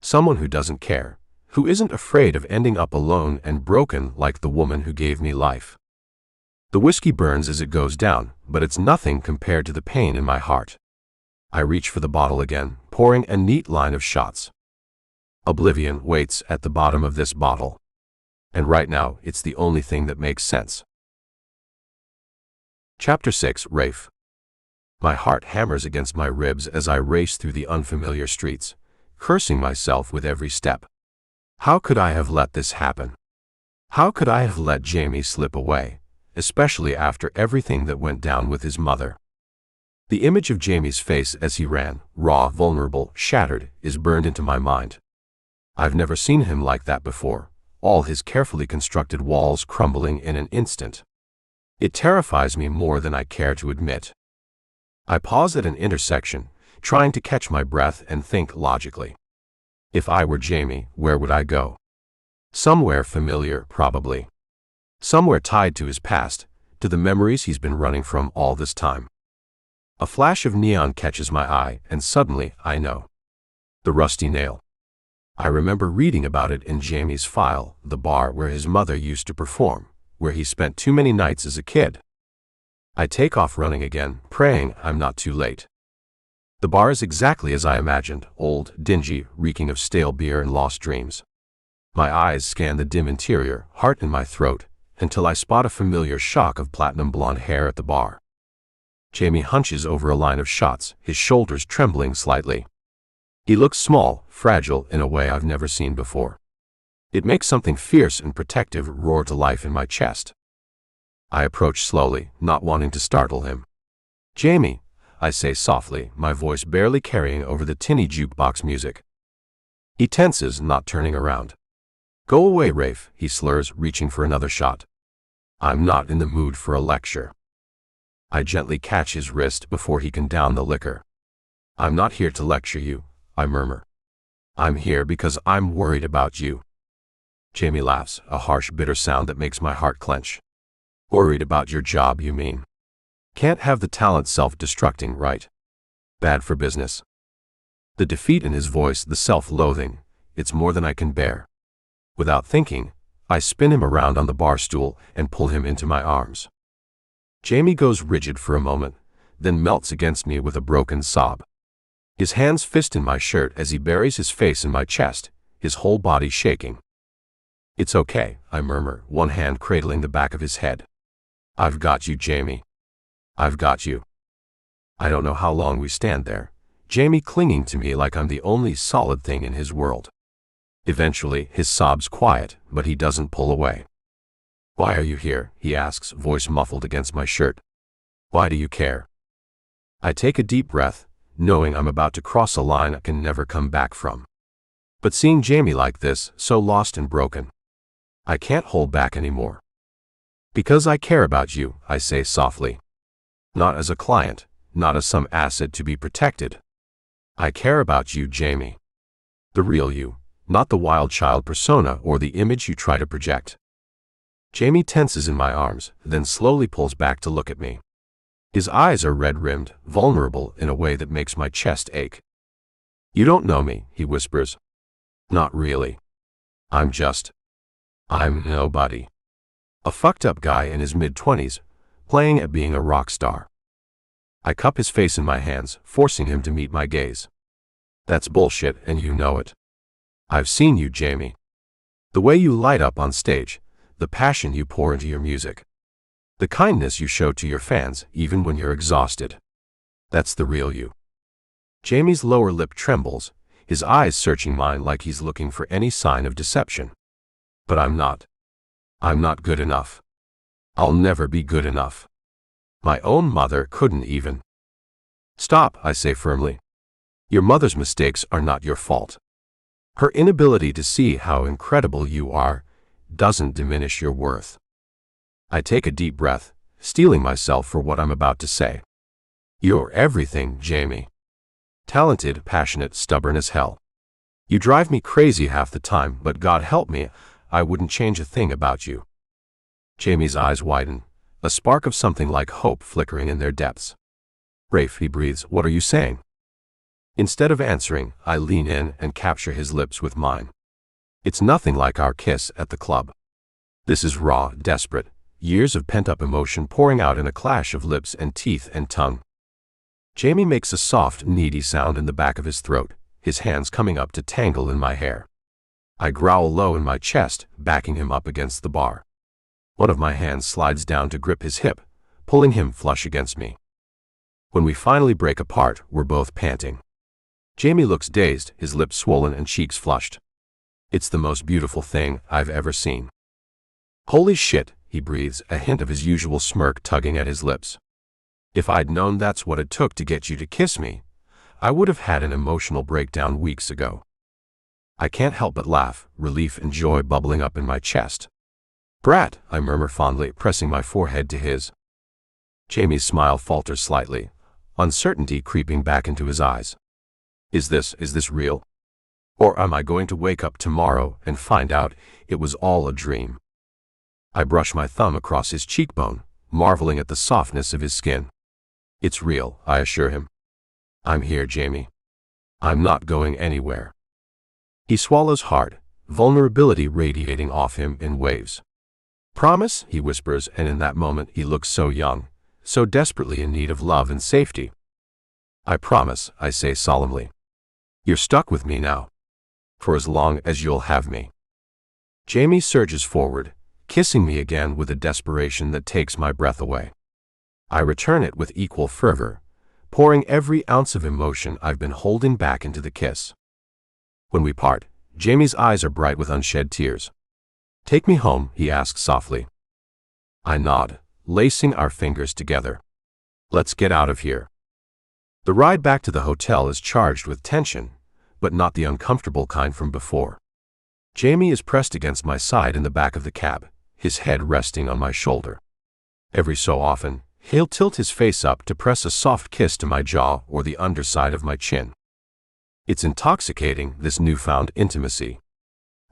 Someone who doesn't care, who isn't afraid of ending up alone and broken like the woman who gave me life. The whiskey burns as it goes down, but it's nothing compared to the pain in my heart. I reach for the bottle again, pouring a neat line of shots. Oblivion waits at the bottom of this bottle. And right now, it's the only thing that makes sense. Chapter 6, Rafe. My heart hammers against my ribs as I race through the unfamiliar streets, cursing myself with every step. How could I have let this happen? How could I have let Jamie slip away, especially after everything that went down with his mother? The image of Jamie's face as he ran, raw, vulnerable, shattered, is burned into my mind. I've never seen him like that before, all his carefully constructed walls crumbling in an instant. It terrifies me more than I care to admit. I pause at an intersection, trying to catch my breath and think logically. If I were Jamie, where would I go? Somewhere familiar, probably. Somewhere tied to his past, to the memories he's been running from all this time. A flash of neon catches my eye, and suddenly I know. The rusty nail. I remember reading about it in Jamie's file, the bar where his mother used to perform, where he spent too many nights as a kid. I take off running again, praying I'm not too late. The bar is exactly as I imagined, old, dingy, reeking of stale beer and lost dreams. My eyes scan the dim interior, heart in my throat, until I spot a familiar shock of platinum blonde hair at the bar. Jamie hunches over a line of shots, his shoulders trembling slightly. He looks small, fragile in a way I've never seen before. It makes something fierce and protective roar to life in my chest. I approach slowly, not wanting to startle him. "Jamie," I say softly, my voice barely carrying over the tinny jukebox music. He tenses, not turning around. "Go away, Rafe," he slurs, reaching for another shot. I'm not in the mood for a lecture. I gently catch his wrist before he can down the liquor. "I'm not here to lecture you," I murmur. "I'm here because I'm worried about you." Jamie laughs, a harsh, bitter sound that makes my heart clench. "Worried about your job, you mean? Can't have the talent self-destructing, right? Bad for business." The defeat in his voice, the self-loathing, it's more than I can bear. Without thinking, I spin him around on the bar stool and pull him into my arms. Jamie goes rigid for a moment, then melts against me with a broken sob. His hands fist in my shirt as he buries his face in my chest, his whole body shaking. "It's okay," I murmur, one hand cradling the back of his head. "I've got you, Jamie. I've got you." I don't know how long we stand there, Jamie clinging to me like I'm the only solid thing in his world. Eventually, his sobs quiet, but he doesn't pull away. "Why are you here?" he asks, voice muffled against my shirt. "Why do you care?" I take a deep breath, knowing I'm about to cross a line I can never come back from. But seeing Jamie like this, so lost and broken, I can't hold back anymore. "Because I care about you," I say softly. "Not as a client, not as some asset to be protected. I care about you, Jamie. The real you, not the wild child persona or the image you try to project." Jamie tenses in my arms, then slowly pulls back to look at me. His eyes are red-rimmed, vulnerable in a way that makes my chest ache. "You don't know me," he whispers. "Not really. I'm nobody. A fucked-up guy in his mid-20s, playing at being a rock star." I cup his face in my hands, forcing him to meet my gaze. "That's bullshit, and you know it. I've seen you, Jamie. The way you light up on stage, the passion you pour into your music, the kindness you show to your fans, even when you're exhausted. That's the real you." Jamie's lower lip trembles, his eyes searching mine like he's looking for any sign of deception. "But I'm not. I'm not good enough. I'll never be good enough. My own mother couldn't even." "Stop," I say firmly. "Your mother's mistakes are not your fault. Her inability to see how incredible you are doesn't diminish your worth. I take a deep breath, steeling myself for what I'm about to say. You're everything, Jamie. Talented, passionate, stubborn as hell. You drive me crazy half the time, but God help me, I wouldn't change a thing about you. Jamie's eyes widen, a spark of something like hope flickering in their depths. Rafe, he breathes, what are you saying? Instead of answering, I lean in and capture his lips with mine. It's nothing like our kiss at the club. This is raw, desperate, years of pent-up emotion pouring out in a clash of lips and teeth and tongue. Jamie makes a soft, needy sound in the back of his throat, his hands coming up to tangle in my hair. I growl low in my chest, backing him up against the bar. One of my hands slides down to grip his hip, pulling him flush against me. When we finally break apart, we're both panting. Jamie looks dazed, his lips swollen and cheeks flushed. It's the most beautiful thing I've ever seen. Holy shit, he breathes, a hint of his usual smirk tugging at his lips. If I'd known that's what it took to get you to kiss me, I would have had an emotional breakdown weeks ago. I can't help but laugh, relief and joy bubbling up in my chest. Brat, I murmur fondly, pressing my forehead to his. Jamie's smile falters slightly, uncertainty creeping back into his eyes. Is this real? Or am I going to wake up tomorrow and find out it was all a dream? I brush my thumb across his cheekbone, marveling at the softness of his skin. It's real, I assure him. I'm here, Jamie. I'm not going anywhere. He swallows hard, vulnerability radiating off him in waves. Promise, he whispers, and in that moment he looks so young, so desperately in need of love and safety. I promise, I say solemnly. You're stuck with me now. For as long as you'll have me. Jamie surges forward, kissing me again with a desperation that takes my breath away. I return it with equal fervor, pouring every ounce of emotion I've been holding back into the kiss. When we part, Jamie's eyes are bright with unshed tears. Take me home, he asks softly. I nod, lacing our fingers together. Let's get out of here. The ride back to the hotel is charged with tension, but not the uncomfortable kind from before. Jamie is pressed against my side in the back of the cab, his head resting on my shoulder. Every so often, he'll tilt his face up to press a soft kiss to my jaw or the underside of my chin. It's intoxicating, this newfound intimacy.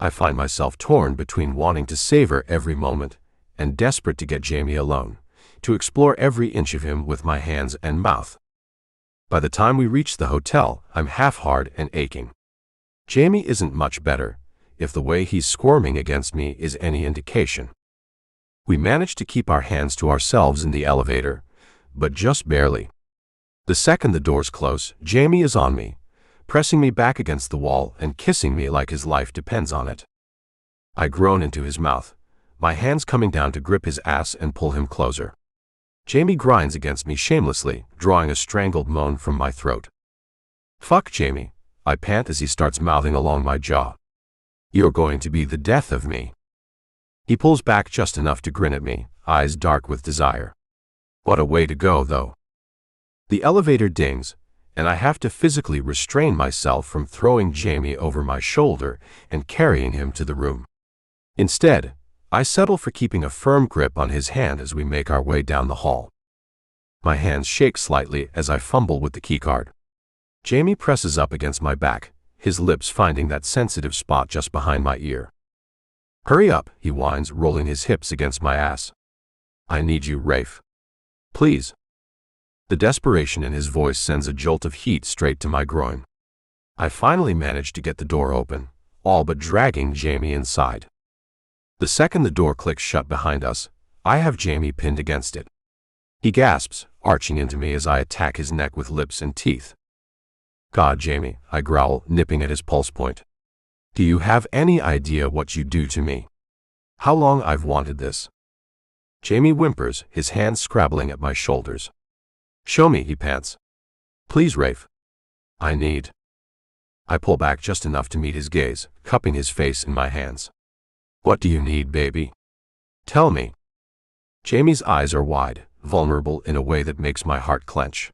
I find myself torn between wanting to savor every moment and desperate to get Jamie alone, to explore every inch of him with my hands and mouth. By the time we reach the hotel, I'm half-hard and aching. Jamie isn't much better, if the way he's squirming against me is any indication. We manage to keep our hands to ourselves in the elevator, but just barely. The second the doors close, Jamie is on me, pressing me back against the wall and kissing me like his life depends on it. I groan into his mouth, my hands coming down to grip his ass and pull him closer. Jamie grinds against me shamelessly, drawing a strangled moan from my throat. Fuck, Jamie, I pant as he starts mouthing along my jaw. You're going to be the death of me. He pulls back just enough to grin at me, eyes dark with desire. What a way to go, though. The elevator dings, and I have to physically restrain myself from throwing Jamie over my shoulder and carrying him to the room. Instead, I settle for keeping a firm grip on his hand as we make our way down the hall. My hands shake slightly as I fumble with the keycard. Jamie presses up against my back, his lips finding that sensitive spot just behind my ear. Hurry up, he whines, rolling his hips against my ass. I need you, Rafe. Please. The desperation in his voice sends a jolt of heat straight to my groin. I finally manage to get the door open, all but dragging Jamie inside. The second the door clicks shut behind us, I have Jamie pinned against it. He gasps, arching into me as I attack his neck with lips and teeth. God, Jamie, I growl, nipping at his pulse point. Do you have any idea what you do to me? How long I've wanted this? Jamie whimpers, his hands scrabbling at my shoulders. Show me, he pants. Please, Rafe. I need. I pull back just enough to meet his gaze, cupping his face in my hands. What do you need, baby? Tell me. Jamie's eyes are wide, vulnerable in a way that makes my heart clench.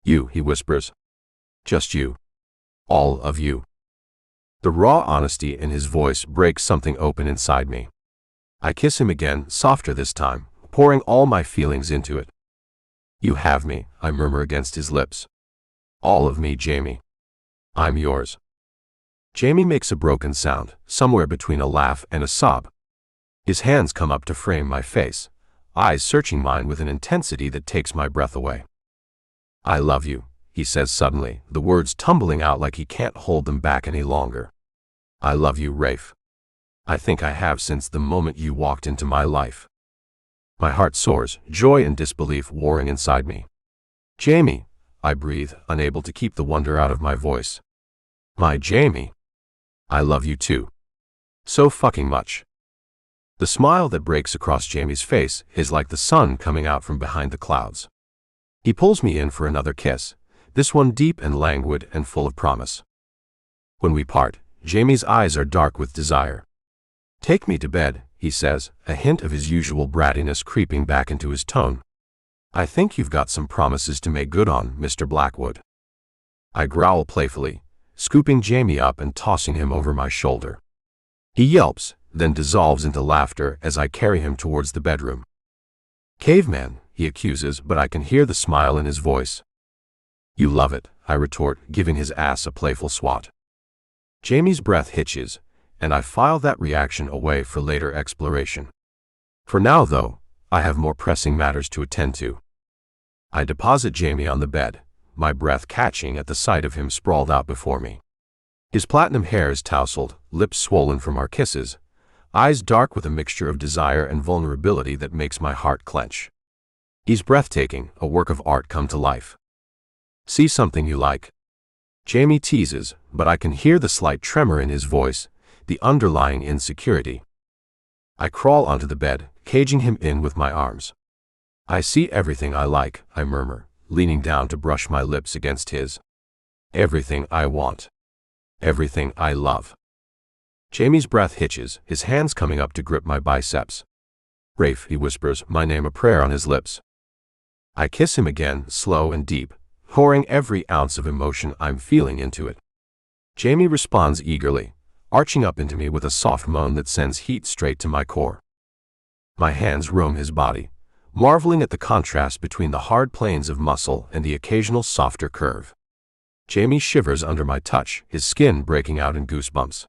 You, he whispers. Just you. All of you. The raw honesty in his voice breaks something open inside me. I kiss him again, softer this time, pouring all my feelings into it. You have me, I murmur against his lips. All of me, Jamie. I'm yours. Jamie makes a broken sound, somewhere between a laugh and a sob. His hands come up to frame my face, eyes searching mine with an intensity that takes my breath away. I love you, he says suddenly, the words tumbling out like he can't hold them back any longer. I love you, Rafe. I think I have since the moment you walked into my life. My heart soars, joy and disbelief warring inside me. Jamie, I breathe, unable to keep the wonder out of my voice. My Jamie. I love you too. So fucking much. The smile that breaks across Jamie's face is like the sun coming out from behind the clouds. He pulls me in for another kiss, this one deep and languid and full of promise. When we part, Jamie's eyes are dark with desire. Take me to bed, he says, a hint of his usual brattiness creeping back into his tone. I think you've got some promises to make good on, Mr. Blackwood. I growl playfully, scooping Jamie up and tossing him over my shoulder. He yelps, then dissolves into laughter as I carry him towards the bedroom. Caveman, he accuses, but I can hear the smile in his voice. You love it, I retort, giving his ass a playful swat. Jamie's breath hitches, and I file that reaction away for later exploration. For now, though, I have more pressing matters to attend to. I deposit Jamie on the bed, my breath catching at the sight of him sprawled out before me. His platinum hair is tousled, lips swollen from our kisses, eyes dark with a mixture of desire and vulnerability that makes my heart clench. He's breathtaking, a work of art come to life. See something you like? Jamie teases, but I can hear the slight tremor in his voice, the underlying insecurity. I crawl onto the bed, caging him in with my arms. I see everything I like, I murmur, leaning down to brush my lips against his. Everything I want. Everything I love. Jamie's breath hitches, his hands coming up to grip my biceps. Rafe, he whispers, my name a prayer on his lips. I kiss him again, slow and deep, pouring every ounce of emotion I'm feeling into it. Jamie responds eagerly, arching up into me with a soft moan that sends heat straight to my core. My hands roam his body, marveling at the contrast between the hard planes of muscle and the occasional softer curve. Jamie shivers under my touch, his skin breaking out in goosebumps.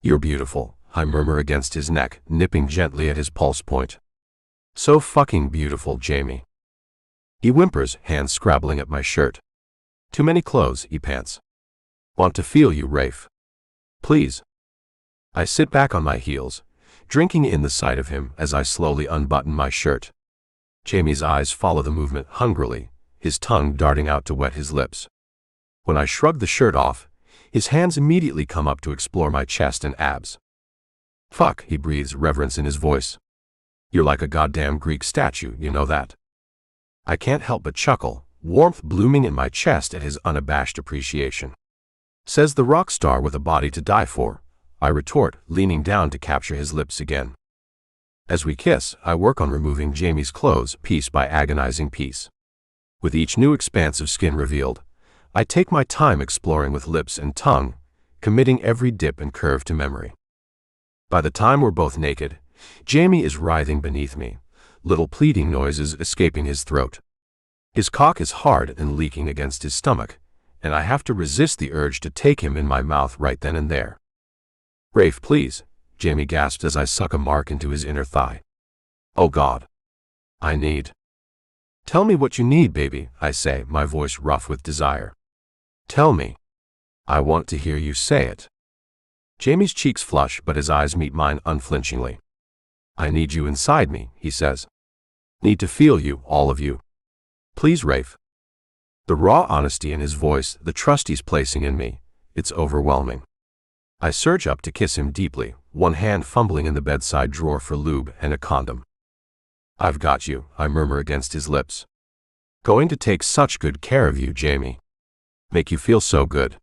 You're beautiful, I murmur against his neck, nipping gently at his pulse point. So fucking beautiful, Jamie. He whimpers, hands scrabbling at my shirt. Too many clothes, he pants. Want to feel you, Rafe. Please. I sit back on my heels, drinking in the sight of him as I slowly unbutton my shirt. Jamie's eyes follow the movement hungrily, his tongue darting out to wet his lips. When I shrug the shirt off, his hands immediately come up to explore my chest and abs. Fuck, he breathes, reverence in his voice. You're like a goddamn Greek statue, you know that? I can't help but chuckle, warmth blooming in my chest at his unabashed appreciation. Says the rock star with a body to die for, I retort, leaning down to capture his lips again. As we kiss, I work on removing Jamie's clothes piece by agonizing piece. With each new expanse of skin revealed, I take my time exploring with lips and tongue, committing every dip and curve to memory. By the time we're both naked, Jamie is writhing beneath me, little pleading noises escaping his throat. His cock is hard and leaking against his stomach, and I have to resist the urge to take him in my mouth right then and there. Rafe, please, Jamie gasps as I suck a mark into his inner thigh. Oh God. I need. Tell me what you need, baby, I say, my voice rough with desire. Tell me. I want to hear you say it. Jamie's cheeks flush, but his eyes meet mine unflinchingly. I need you inside me, he says. Need to feel you, all of you. Please, Rafe. The raw honesty in his voice, the trust he's placing in me, it's overwhelming. I surge up to kiss him deeply, one hand fumbling in the bedside drawer for lube and a condom. I've got you, I murmur against his lips. Going to take such good care of you, Jamie. Make you feel so good.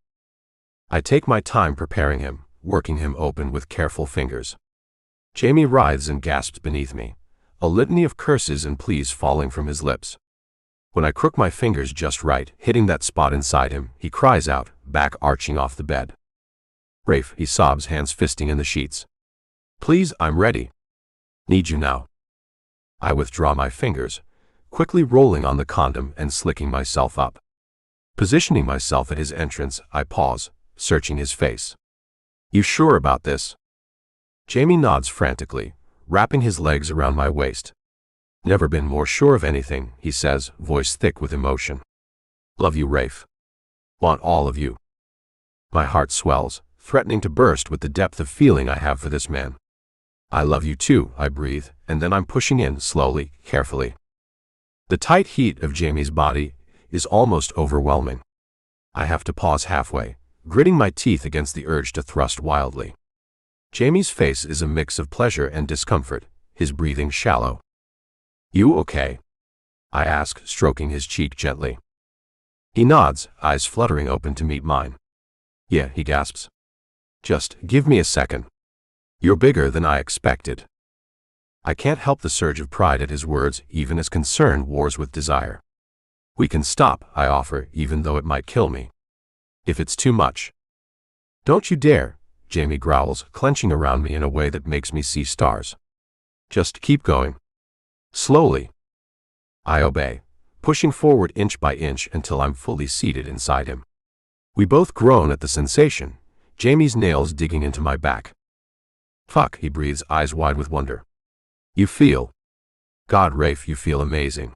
I take my time preparing him, working him open with careful fingers. Jamie writhes and gasps beneath me, a litany of curses and pleas falling from his lips. When I crook my fingers just right, hitting that spot inside him, he cries out, back arching off the bed. Rafe, he sobs, hands fisting in the sheets. Please, I'm ready. Need you now. I withdraw my fingers, quickly rolling on the condom and slicking myself up. Positioning myself at his entrance, I pause, searching his face. You sure about this? Jamie nods frantically, wrapping his legs around my waist. Never been more sure of anything, he says, voice thick with emotion. Love you, Rafe. Want all of you. My heart swells, threatening to burst with the depth of feeling I have for this man. I love you too, I breathe, and then I'm pushing in, slowly, carefully. The tight heat of Jamie's body is almost overwhelming. I have to pause halfway, gritting my teeth against the urge to thrust wildly. Jamie's face is a mix of pleasure and discomfort, his breathing shallow. You okay? I ask, stroking his cheek gently. He nods, eyes fluttering open to meet mine. Yeah, he gasps. Just give me a second. You're bigger than I expected. I can't help the surge of pride at his words, even as concern wars with desire. We can stop, I offer, even though it might kill me. If it's too much. Don't you dare, Jamie growls, clenching around me in a way that makes me see stars. Just keep going. Slowly. I obey, pushing forward inch by inch until I'm fully seated inside him. We both groan at the sensation, Jamie's nails digging into my back. Fuck, he breathes, eyes wide with wonder. You feel? God, Rafe, you feel amazing.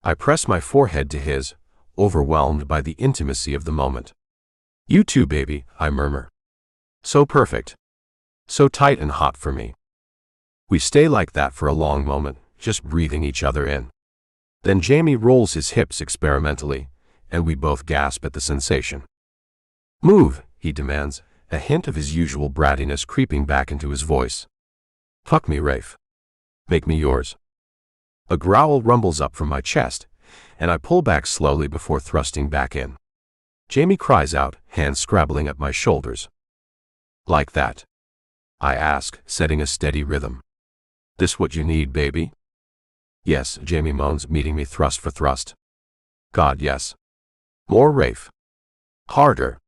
I press my forehead to his, overwhelmed by the intimacy of the moment. You too, baby, I murmur. So perfect. So tight and hot for me. We stay like that for a long moment, just breathing each other in. Then Jamie rolls his hips experimentally, and we both gasp at the sensation. Move, he demands, a hint of his usual brattiness creeping back into his voice. Fuck me, Rafe. Make me yours. A growl rumbles up from my chest, and I pull back slowly before thrusting back in. Jamie cries out, hands scrabbling at my shoulders. Like that? I ask, setting a steady rhythm. This what you need, baby? Yes, Jamie moans, meeting me thrust for thrust. God, yes. More, Rafe. Harder.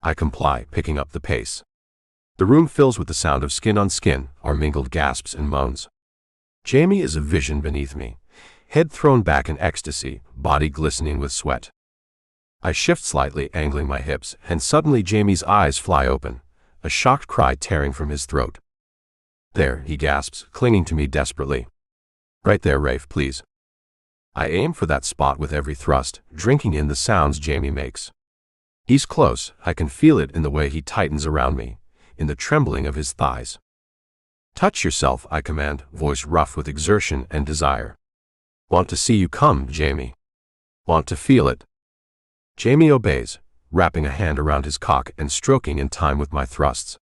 I comply, picking up the pace. The room fills with the sound of skin on skin, our mingled gasps and moans. Jamie is a vision beneath me, head thrown back in ecstasy, body glistening with sweat. I shift slightly, angling my hips, and suddenly Jamie's eyes fly open, a shocked cry tearing from his throat. There, he gasps, clinging to me desperately. Right there, Rafe, please. I aim for that spot with every thrust, drinking in the sounds Jamie makes. He's close, I can feel it in the way he tightens around me, in the trembling of his thighs. Touch yourself, I command, voice rough with exertion and desire. Want to see you come, Jamie. Want to feel it. Jamie obeys, wrapping a hand around his cock and stroking in time with my thrusts.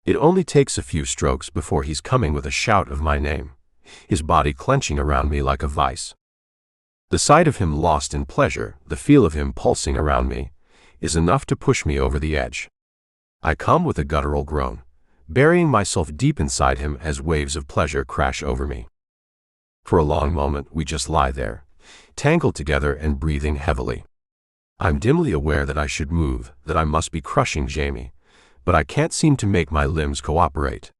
It only takes a few strokes before he's coming with a shout of my name, his body clenching around me like a vice. The sight of him lost in pleasure, the feel of him pulsing around me, is enough to push me over the edge. I come with a guttural groan, burying myself deep inside him as waves of pleasure crash over me. For a long moment, we just lie there, tangled together and breathing heavily. I'm dimly aware that I should move, that I must be crushing Jamie, but I can't seem to make my limbs cooperate.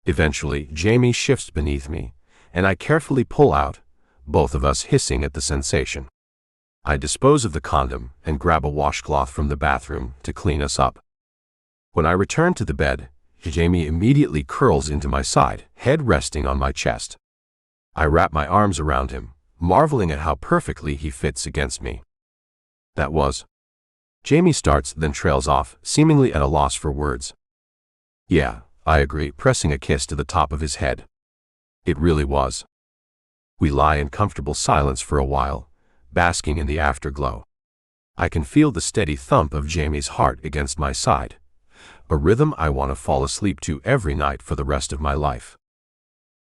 Eventually, Jamie shifts beneath me, and I carefully pull out, both of us hissing at the sensation. I dispose of the condom and grab a washcloth from the bathroom to clean us up. When I return to the bed, Jamie immediately curls into my side, head resting on my chest. I wrap my arms around him, marveling at how perfectly he fits against me. That was. Jamie starts, then trails off, seemingly at a loss for words. Yeah, I agree, pressing a kiss to the top of his head. It really was. We lie in comfortable silence for a while, basking in the afterglow. I can feel the steady thump of Jamie's heart against my side, a rhythm I want to fall asleep to every night for the rest of my life.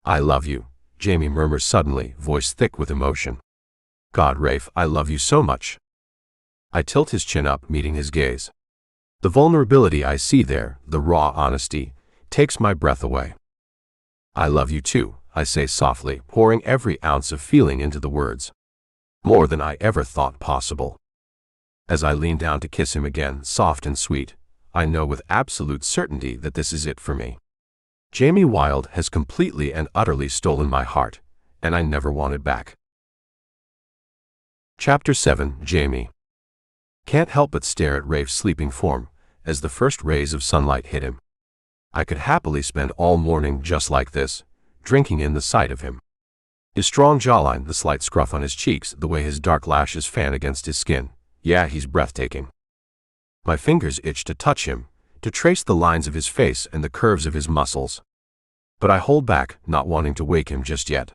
I love you, Jamie murmurs suddenly, voice thick with emotion. God, Rafe, I love you so much. I tilt his chin up, meeting his gaze. The vulnerability I see there, the raw honesty, takes my breath away. I love you too, I say softly, pouring every ounce of feeling into the words. More than I ever thought possible. As I lean down to kiss him again, soft and sweet, I know with absolute certainty that this is it for me. Jamie Wilde has completely and utterly stolen my heart, and I never want it back. Chapter 7. Jamie. Can't help but stare at Rafe's sleeping form as the first rays of sunlight hit him. I could happily spend all morning just like this, drinking in the sight of him. His strong jawline, the slight scruff on his cheeks, the way his dark lashes fan against his skin. Yeah, he's breathtaking. My fingers itch to touch him, to trace the lines of his face and the curves of his muscles. But I hold back, not wanting to wake him just yet.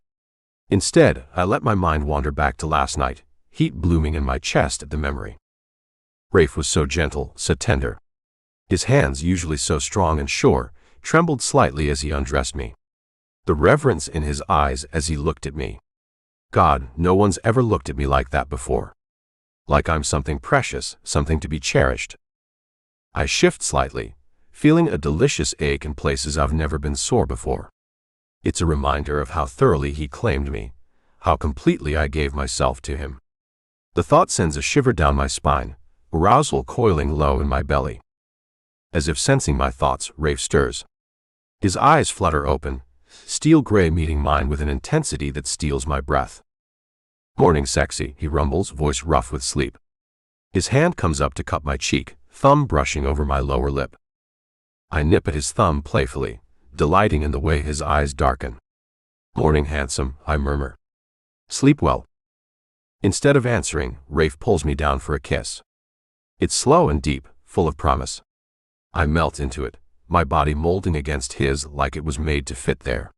Instead, I let my mind wander back to last night, heat blooming in my chest at the memory. Rafe was so gentle, so tender. His hands, usually so strong and sure, trembled slightly as he undressed me. The reverence in his eyes as he looked at me. God, no one's ever looked at me like that before. Like I'm something precious, something to be cherished. I shift slightly, feeling a delicious ache in places I've never been sore before. It's a reminder of how thoroughly he claimed me, how completely I gave myself to him. The thought sends a shiver down my spine, arousal coiling low in my belly. As if sensing my thoughts, Rafe stirs. His eyes flutter open, steel gray meeting mine with an intensity that steals my breath. Morning sexy, he rumbles, voice rough with sleep. His hand comes up to cup my cheek, thumb brushing over my lower lip. I nip at his thumb playfully, delighting in the way his eyes darken. Morning handsome, I murmur. Sleep well. Instead of answering, Rafe pulls me down for a kiss. It's slow and deep, full of promise. I melt into it, my body molding against his like it was made to fit there.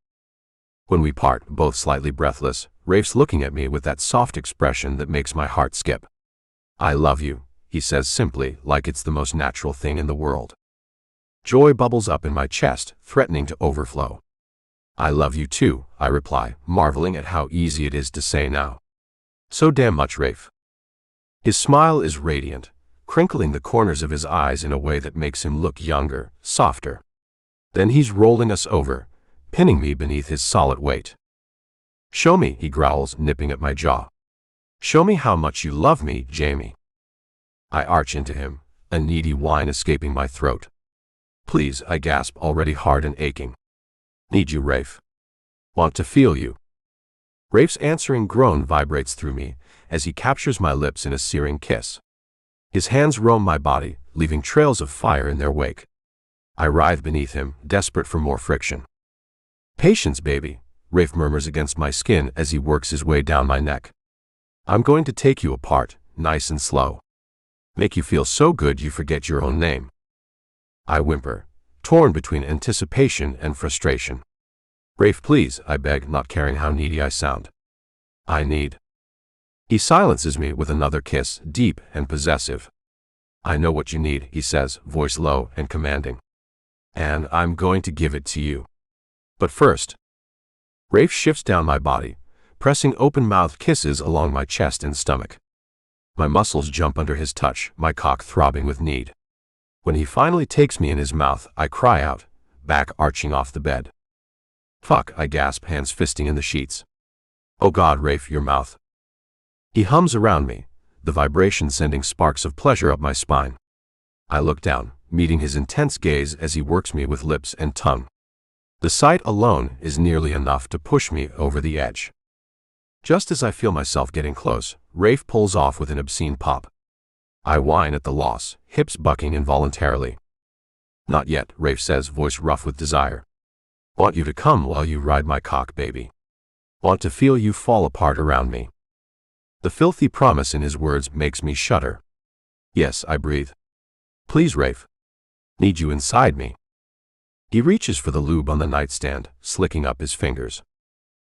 When we part, both slightly breathless, Rafe's looking at me with that soft expression that makes my heart skip. I love you, he says simply, like it's the most natural thing in the world. Joy bubbles up in my chest, threatening to overflow. I love you too, I reply, marveling at how easy it is to say now. So damn much, Rafe. His smile is radiant, crinkling the corners of his eyes in a way that makes him look younger, softer. Then he's rolling us over, pinning me beneath his solid weight. Show me, he growls, nipping at my jaw. Show me how much you love me, Jamie. I arch into him, a needy whine escaping my throat. Please, I gasp, already hard and aching. Need you, Rafe. Want to feel you. Rafe's answering groan vibrates through me as he captures my lips in a searing kiss. His hands roam my body, leaving trails of fire in their wake. I writhe beneath him, desperate for more friction. Patience, baby, Rafe murmurs against my skin as he works his way down my neck. I'm going to take you apart, nice and slow. Make you feel so good you forget your own name. I whimper, torn between anticipation and frustration. Rafe, please, I beg, not caring how needy I sound. I need. He silences me with another kiss, deep and possessive. I know what you need, he says, voice low and commanding. And I'm going to give it to you. But first. Rafe shifts down my body, pressing open-mouthed kisses along my chest and stomach. My muscles jump under his touch, my cock throbbing with need. When he finally takes me in his mouth, I cry out, back arching off the bed. Fuck, I gasp, hands fisting in the sheets. Oh God, Rafe, your mouth. He hums around me, the vibration sending sparks of pleasure up my spine. I look down, meeting his intense gaze as he works me with lips and tongue. The sight alone is nearly enough to push me over the edge. Just as I feel myself getting close, Rafe pulls off with an obscene pop. I whine at the loss, hips bucking involuntarily. Not yet, Rafe says, voice rough with desire. Want you to come while you ride my cock, baby. Want to feel you fall apart around me. The filthy promise in his words makes me shudder. Yes, I breathe. Please, Rafe. Need you inside me. He reaches for the lube on the nightstand, slicking up his fingers.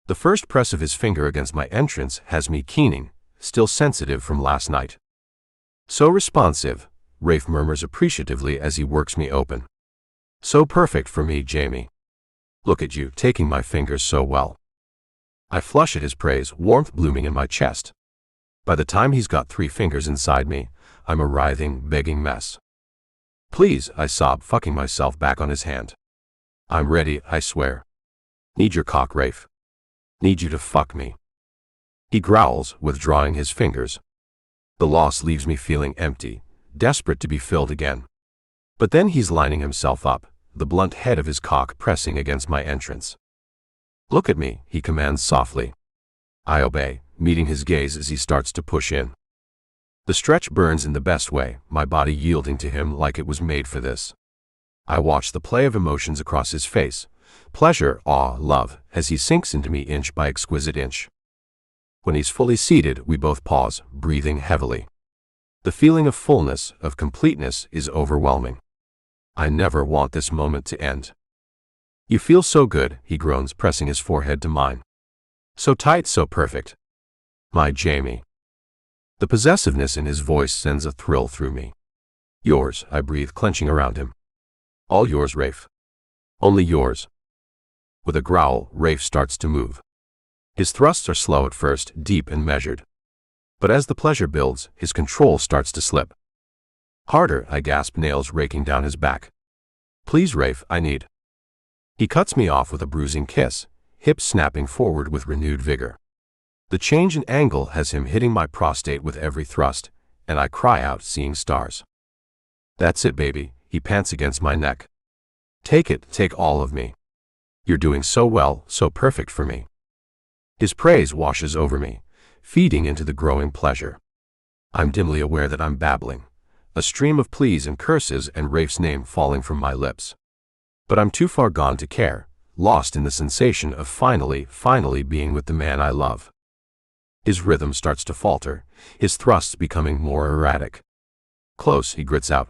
The first press of his finger against my entrance has me keening, still sensitive from last night. So responsive, Rafe murmurs appreciatively as he works me open. So perfect for me, Jamie. Look at you, taking my fingers so well. I flush at his praise, warmth blooming in my chest. By the time he's got 3 fingers inside me, I'm a writhing, begging mess. Please, I sob, fucking myself back on his hand. I'm ready, I swear. Need your cock, Rafe. Need you to fuck me. He growls, withdrawing his fingers. The loss leaves me feeling empty, desperate to be filled again. But then he's lining himself up, the blunt head of his cock pressing against my entrance. "Look at me," he commands softly. I obey, meeting his gaze as he starts to push in. The stretch burns in the best way, my body yielding to him like it was made for this. I watch the play of emotions across his face, pleasure, awe, love, as he sinks into me inch by exquisite inch. When he's fully seated, we both pause, breathing heavily. The feeling of fullness, of completeness, is overwhelming. I never want this moment to end. "You feel so good," he groans, pressing his forehead to mine. "So tight, so perfect. My Jamie." The possessiveness in his voice sends a thrill through me. "Yours," I breathe, clenching around him. "All yours, Rafe. Only yours." With a growl, Rafe starts to move. His thrusts are slow at first, deep and measured. But as the pleasure builds, his control starts to slip. "Harder," I gasp, nails raking down his back. "Please, Rafe, I need." He cuts me off with a bruising kiss, hips snapping forward with renewed vigor. The change in angle has him hitting my prostate with every thrust, and I cry out, seeing stars. "That's it, baby," he pants against my neck. "Take it, take all of me. You're doing so well, so perfect for me." His praise washes over me, feeding into the growing pleasure. I'm dimly aware that I'm babbling, a stream of pleas and curses and Rafe's name falling from my lips. But I'm too far gone to care, lost in the sensation of finally being with the man I love. His rhythm starts to falter, his thrusts becoming more erratic. "Close," he grits out.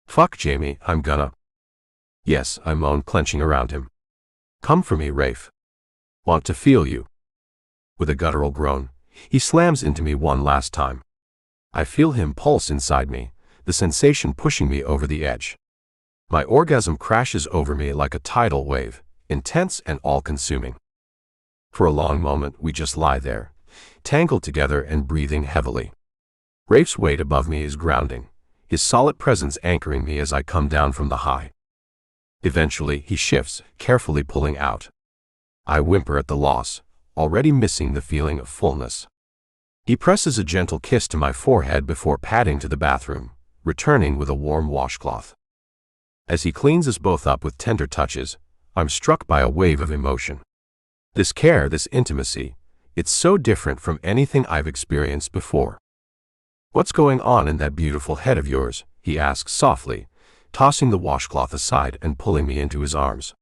"Fuck, Jamie, I'm gonna." "Yes," I moan, clenching around him. "Come for me, Rafe. Want to feel you." With a guttural groan, he slams into me one last time. I feel him pulse inside me, the sensation pushing me over the edge. My orgasm crashes over me like a tidal wave, intense and all-consuming. For a long moment, we just lie there, tangled together and breathing heavily. Rafe's weight above me is grounding, his solid presence anchoring me as I come down from the high. Eventually, he shifts, carefully pulling out. I whimper at the loss, already missing the feeling of fullness. He presses a gentle kiss to my forehead before padding to the bathroom, returning with a warm washcloth. As he cleans us both up with tender touches, I'm struck by a wave of emotion. This care, this intimacy, it's so different from anything I've experienced before. "What's going on in that beautiful head of yours?" he asks softly, tossing the washcloth aside and pulling me into his arms.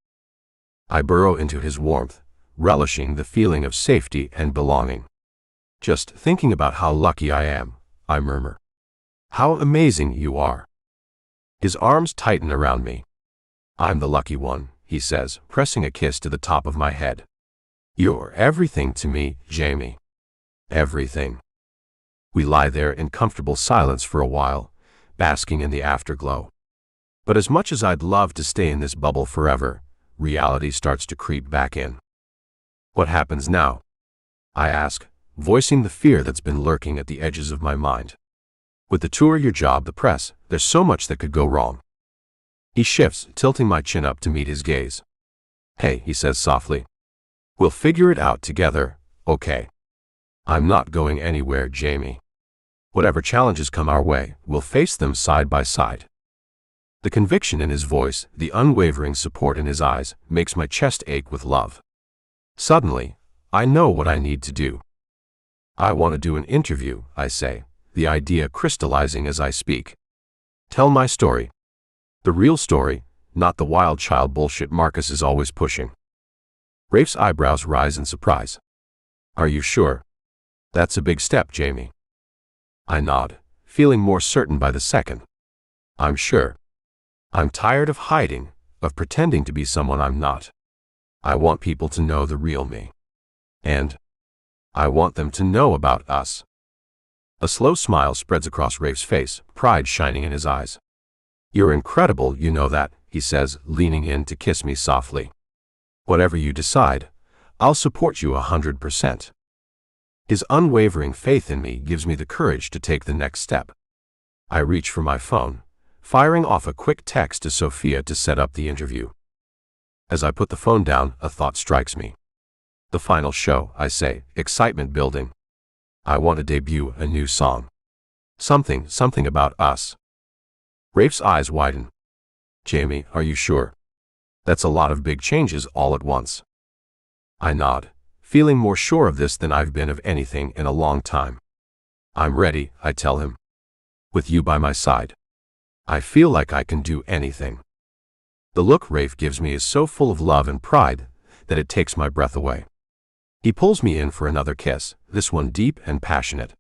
I burrow into his warmth, relishing the feeling of safety and belonging. "Just thinking about how lucky I am," I murmur. "How amazing you are." His arms tighten around me. "I'm the lucky one," he says, pressing a kiss to the top of my head. "You're everything to me, Jamie. Everything." We lie there in comfortable silence for a while, basking in the afterglow. But as much as I'd love to stay in this bubble forever, reality starts to creep back in. "What happens now?" I ask, voicing the fear that's been lurking at the edges of my mind. "With the tour, your job, the press, there's so much that could go wrong." He shifts, tilting my chin up to meet his gaze. "Hey," he says softly. "We'll figure it out together, okay? I'm not going anywhere, Jamie. Whatever challenges come our way, we'll face them side by side." The conviction in his voice, the unwavering support in his eyes, makes my chest ache with love. Suddenly, I know what I need to do. "I want to do an interview," I say, the idea crystallizing as I speak. "Tell my story. The real story, not the wild child bullshit Marcus is always pushing." Rafe's eyebrows rise in surprise. "Are you sure? That's a big step, Jamie." I nod, feeling more certain by the second. "I'm sure. I'm tired of hiding, of pretending to be someone I'm not. I want people to know the real me. And I want them to know about us." A slow smile spreads across Rafe's face, pride shining in his eyes. "You're incredible, you know that," he says, leaning in to kiss me softly. "Whatever you decide, I'll support you 100%. His unwavering faith in me gives me the courage to take the next step. I reach for my phone, firing off a quick text to Sophia to set up the interview. As I put the phone down, a thought strikes me. "The final show," I say, excitement building. "I want to debut a new song. Something about us." Rafe's eyes widen. Jamie, are you sure? That's a lot of big changes all at once. I nod, feeling more sure of this than I've been of anything in a long time. I'm ready, I tell him. With you by my side. I feel like I can do anything. The look Rafe gives me is so full of love and pride that it takes my breath away. He pulls me in for another kiss, this one deep and passionate.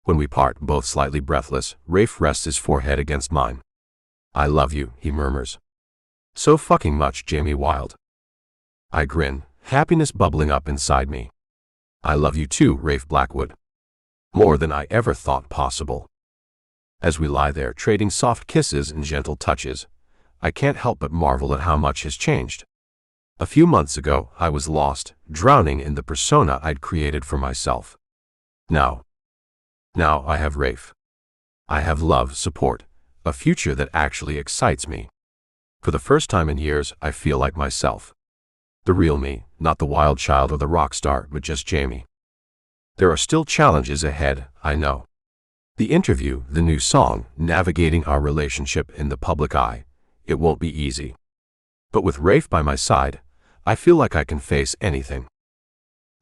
When we part, both slightly breathless, Rafe rests his forehead against mine. I love you, he murmurs. So fucking much, Jamie Wilde. I grin, happiness bubbling up inside me. I love you too, Rafe Blackwood. More than I ever thought possible. As we lie there trading soft kisses and gentle touches, I can't help but marvel at how much has changed. A few months ago, I was lost, drowning in the persona I'd created for myself. Now I have Rafe. I have love, support, a future that actually excites me. For the first time in years, I feel like myself. The real me, not the wild child or the rock star, but just Jamie. There are still challenges ahead, I know. The interview, the new song, navigating our relationship in the public eye, it won't be easy. But with Rafe by my side, I feel like I can face anything.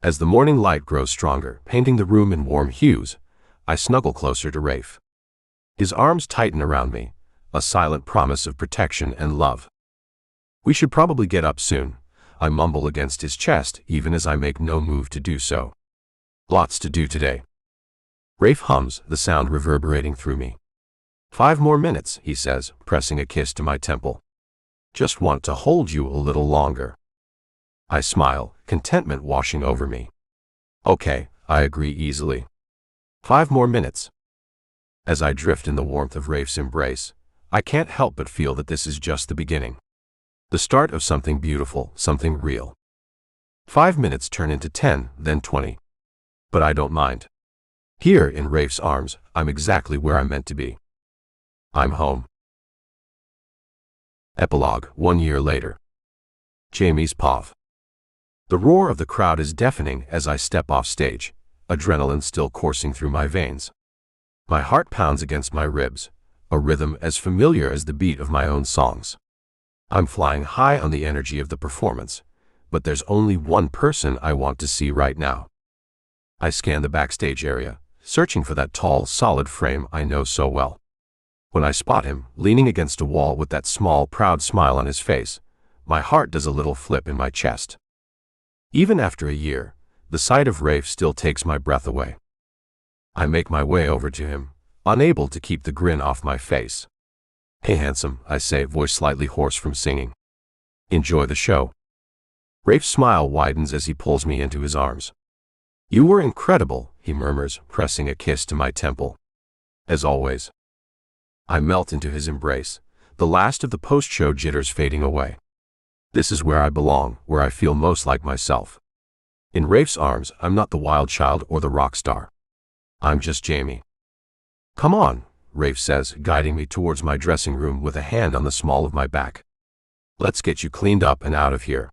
As the morning light grows stronger, painting the room in warm hues, I snuggle closer to Rafe. His arms tighten around me, a silent promise of protection and love. We should probably get up soon, I mumble against his chest even as I make no move to do so. Lots to do today. Rafe hums, the sound reverberating through me. 5 more minutes, he says, pressing a kiss to my temple. Just want to hold you a little longer. I smile, contentment washing over me. Okay, I agree easily. 5 more minutes. As I drift in the warmth of Rafe's embrace, I can't help but feel that this is just the beginning. The start of something beautiful, something real. 5 minutes turn into 10, then 20. But I don't mind. Here in Rafe's arms, I'm exactly where I'm meant to be. I'm home. Epilogue, 1 year later. Jamie's POV. The roar of the crowd is deafening as I step off stage, adrenaline still coursing through my veins. My heart pounds against my ribs, a rhythm as familiar as the beat of my own songs. I'm flying high on the energy of the performance, but there's only one person I want to see right now. I scan the backstage area, searching for that tall, solid frame I know so well. When I spot him, leaning against a wall with that small, proud smile on his face, my heart does a little flip in my chest. Even after a year, the sight of Rafe still takes my breath away. I make my way over to him, unable to keep the grin off my face. Hey handsome, I say, voice slightly hoarse from singing. Enjoy the show. Rafe's smile widens as he pulls me into his arms. You were incredible, he murmurs, pressing a kiss to my temple. As always. I melt into his embrace, the last of the post-show jitters fading away. This is where I belong, where I feel most like myself. In Rafe's arms, I'm not the wild child or the rock star. I'm just Jamie. Come on, Rafe says, guiding me towards my dressing room with a hand on the small of my back. Let's get you cleaned up and out of here.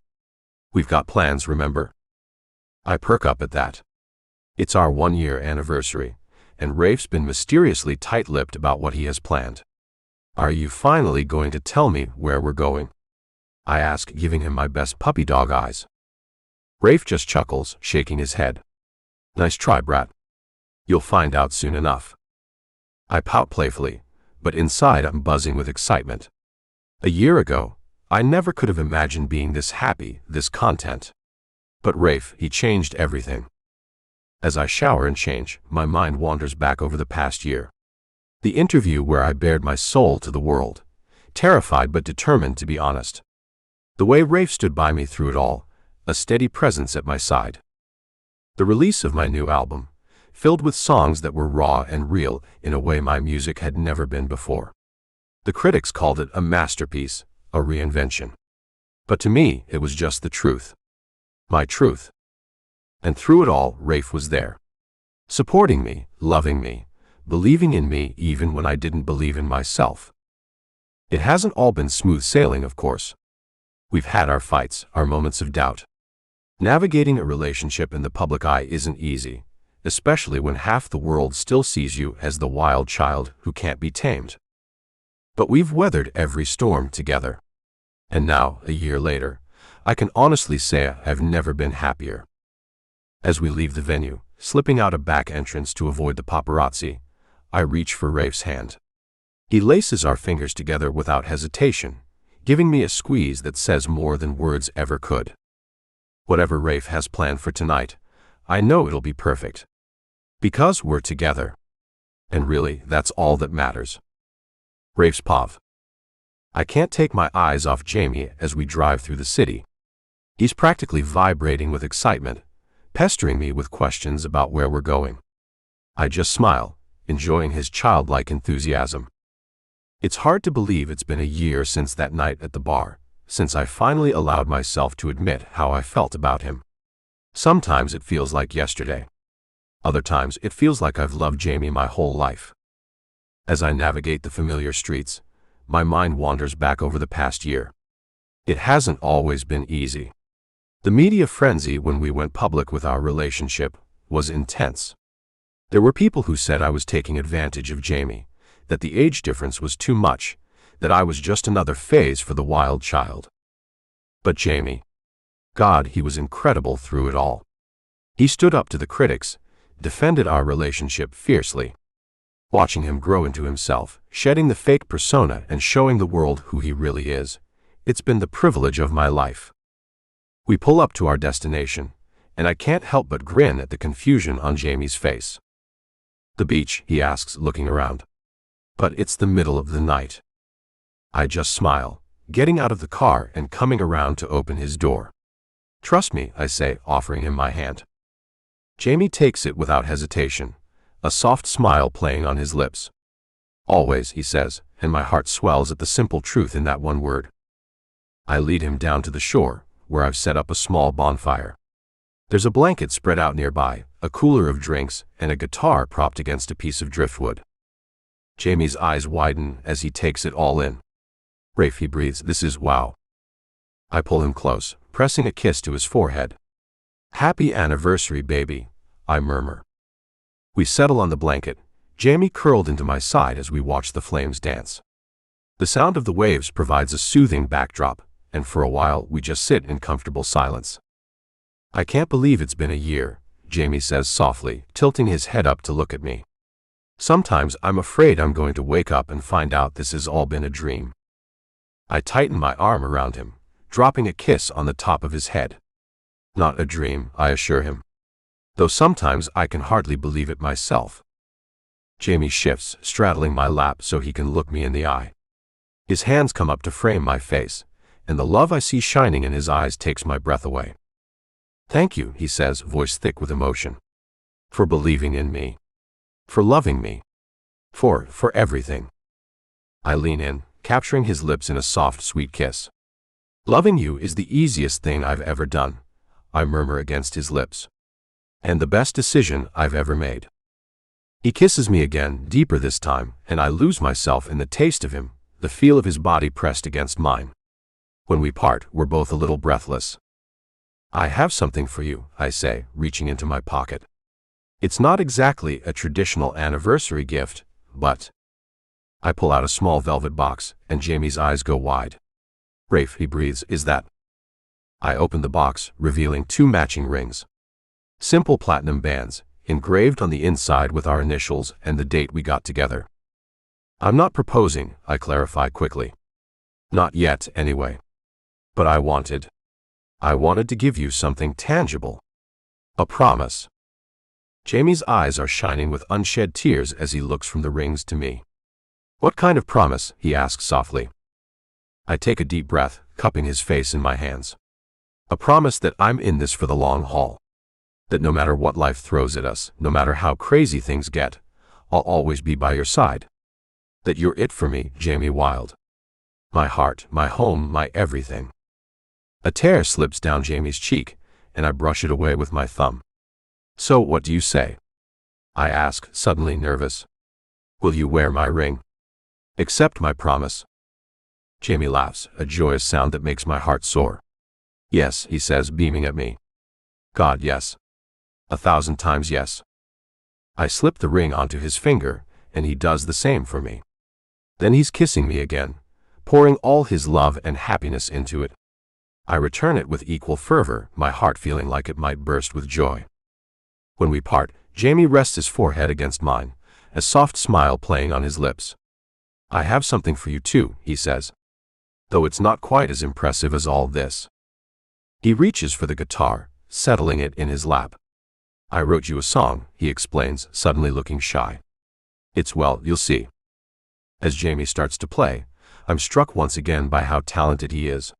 We've got plans, remember? I perk up at that. It's our 1-year anniversary, and Rafe's been mysteriously tight-lipped about what he has planned. Are you finally going to tell me where we're going? I ask, giving him my best puppy dog eyes. Rafe just chuckles, shaking his head. Nice try, Brat. You'll find out soon enough. I pout playfully, but inside I'm buzzing with excitement. A year ago, I never could have imagined being this happy, this content. But Rafe, he changed everything. As I shower and change, my mind wanders back over the past year. The interview where I bared my soul to the world, terrified but determined to be honest. The way Rafe stood by me through it all, a steady presence at my side. The release of my new album, filled with songs that were raw and real in a way my music had never been before. The critics called it a masterpiece, a reinvention. But to me, it was just the truth. My truth. And through it all, Rafe was there. Supporting me, loving me, believing in me even when I didn't believe in myself. It hasn't all been smooth sailing, of course. We've had our fights, our moments of doubt. Navigating a relationship in the public eye isn't easy, especially when half the world still sees you as the wild child who can't be tamed. But we've weathered every storm together. And now, a year later, I can honestly say I've never been happier. As we leave the venue, slipping out a back entrance to avoid the paparazzi, I reach for Rafe's hand. He laces our fingers together without hesitation, giving me a squeeze that says more than words ever could. Whatever Rafe has planned for tonight, I know it'll be perfect. Because we're together. And really, that's all that matters. Rafe's Pav. I can't take my eyes off Jamie as we drive through the city. He's practically vibrating with excitement, pestering me with questions about where we're going. I just smile, enjoying his childlike enthusiasm. It's hard to believe it's been a year since that night at the bar, since I finally allowed myself to admit how I felt about him. Sometimes it feels like yesterday. Other times it feels like I've loved Jamie my whole life. As I navigate the familiar streets, my mind wanders back over the past year. It hasn't always been easy. The media frenzy when we went public with our relationship was intense. There were people who said I was taking advantage of Jamie, that the age difference was too much, that I was just another phase for the Wilde child. But Jamie, God, he was incredible through it all. He stood up to the critics, defended our relationship fiercely. Watching him grow into himself, shedding the fake persona and showing the world who he really is, it's been the privilege of my life. We pull up to our destination, and I can't help but grin at the confusion on Jamie's face. The beach, he asks, looking around. But it's the middle of the night. I just smile, getting out of the car and coming around to open his door. Trust me, I say, offering him my hand. Jamie takes it without hesitation, a soft smile playing on his lips. Always, he says, and my heart swells at the simple truth in that one word. I lead him down to the shore, where I've set up a small bonfire. There's a blanket spread out nearby, a cooler of drinks, and a guitar propped against a piece of driftwood. Jamie's eyes widen as he takes it all in. Rafe, he breathes, this is wow. I pull him close, pressing a kiss to his forehead. Happy anniversary, baby, I murmur. We settle on the blanket, Jamie curled into my side as we watch the flames dance. The sound of the waves provides a soothing backdrop, and for a while we just sit in comfortable silence. I can't believe it's been a year, Jamie says softly, tilting his head up to look at me. Sometimes I'm afraid I'm going to wake up and find out this has all been a dream. I tighten my arm around him, dropping a kiss on the top of his head. Not a dream, I assure him. Though sometimes I can hardly believe it myself. Jamie shifts, straddling my lap so he can look me in the eye. His hands come up to frame my face, and the love I see shining in his eyes takes my breath away. Thank you, he says, voice thick with emotion. For believing in me. For loving me. For everything. I lean in, capturing his lips in a soft, sweet kiss. Loving you is the easiest thing I've ever done, I murmur against his lips. And the best decision I've ever made. He kisses me again, deeper this time, and I lose myself in the taste of him, the feel of his body pressed against mine. When we part, we're both a little breathless. I have something for you, I say, reaching into my pocket. It's not exactly a traditional anniversary gift, but... I pull out a small velvet box, and Jamie's eyes go wide. Rafe, he breathes, is that? I open the box, revealing 2 matching rings. Simple platinum bands, engraved on the inside with our initials and the date we got together. I'm not proposing, I clarify quickly. Not yet, anyway. But I wanted to give you something tangible. A promise. Jamie's eyes are shining with unshed tears as he looks from the rings to me. What kind of promise? He asks softly. I take a deep breath, cupping his face in my hands. A promise that I'm in this for the long haul. That no matter what life throws at us, no matter how crazy things get, I'll always be by your side. That you're it for me, Jamie Wilde. My heart, my home, my everything. A tear slips down Jamie's cheek, and I brush it away with my thumb. So what do you say? I ask, suddenly nervous. Will you wear my ring? Accept my promise? Jamie laughs, a joyous sound that makes my heart soar. Yes, he says, beaming at me. God, yes. 1,000 times yes. I slip the ring onto his finger, and he does the same for me. Then he's kissing me again, pouring all his love and happiness into it. I return it with equal fervor, my heart feeling like it might burst with joy. When we part, Jamie rests his forehead against mine, a soft smile playing on his lips. "I have something for you too," he says, though it's not quite as impressive as all this. He reaches for the guitar, settling it in his lap. "I wrote you a song," he explains, suddenly looking shy. Well, you'll see." As Jamie starts to play, I'm struck once again by how talented he is.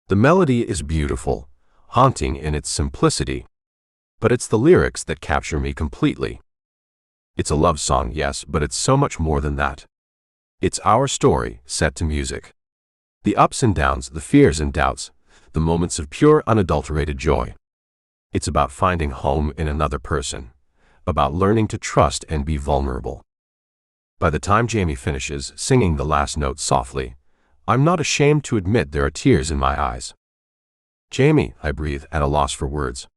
The melody is beautiful, haunting in its simplicity. But it's the lyrics that capture me completely. It's a love song, yes, but it's so much more than that. It's our story, set to music. The ups and downs, the fears and doubts, the moments of pure, unadulterated joy. It's about finding home in another person, about learning to trust and be vulnerable. By the time Jamie finishes singing the last note softly, I'm not ashamed to admit there are tears in my eyes. "Jamie," I breathe, at a loss for words.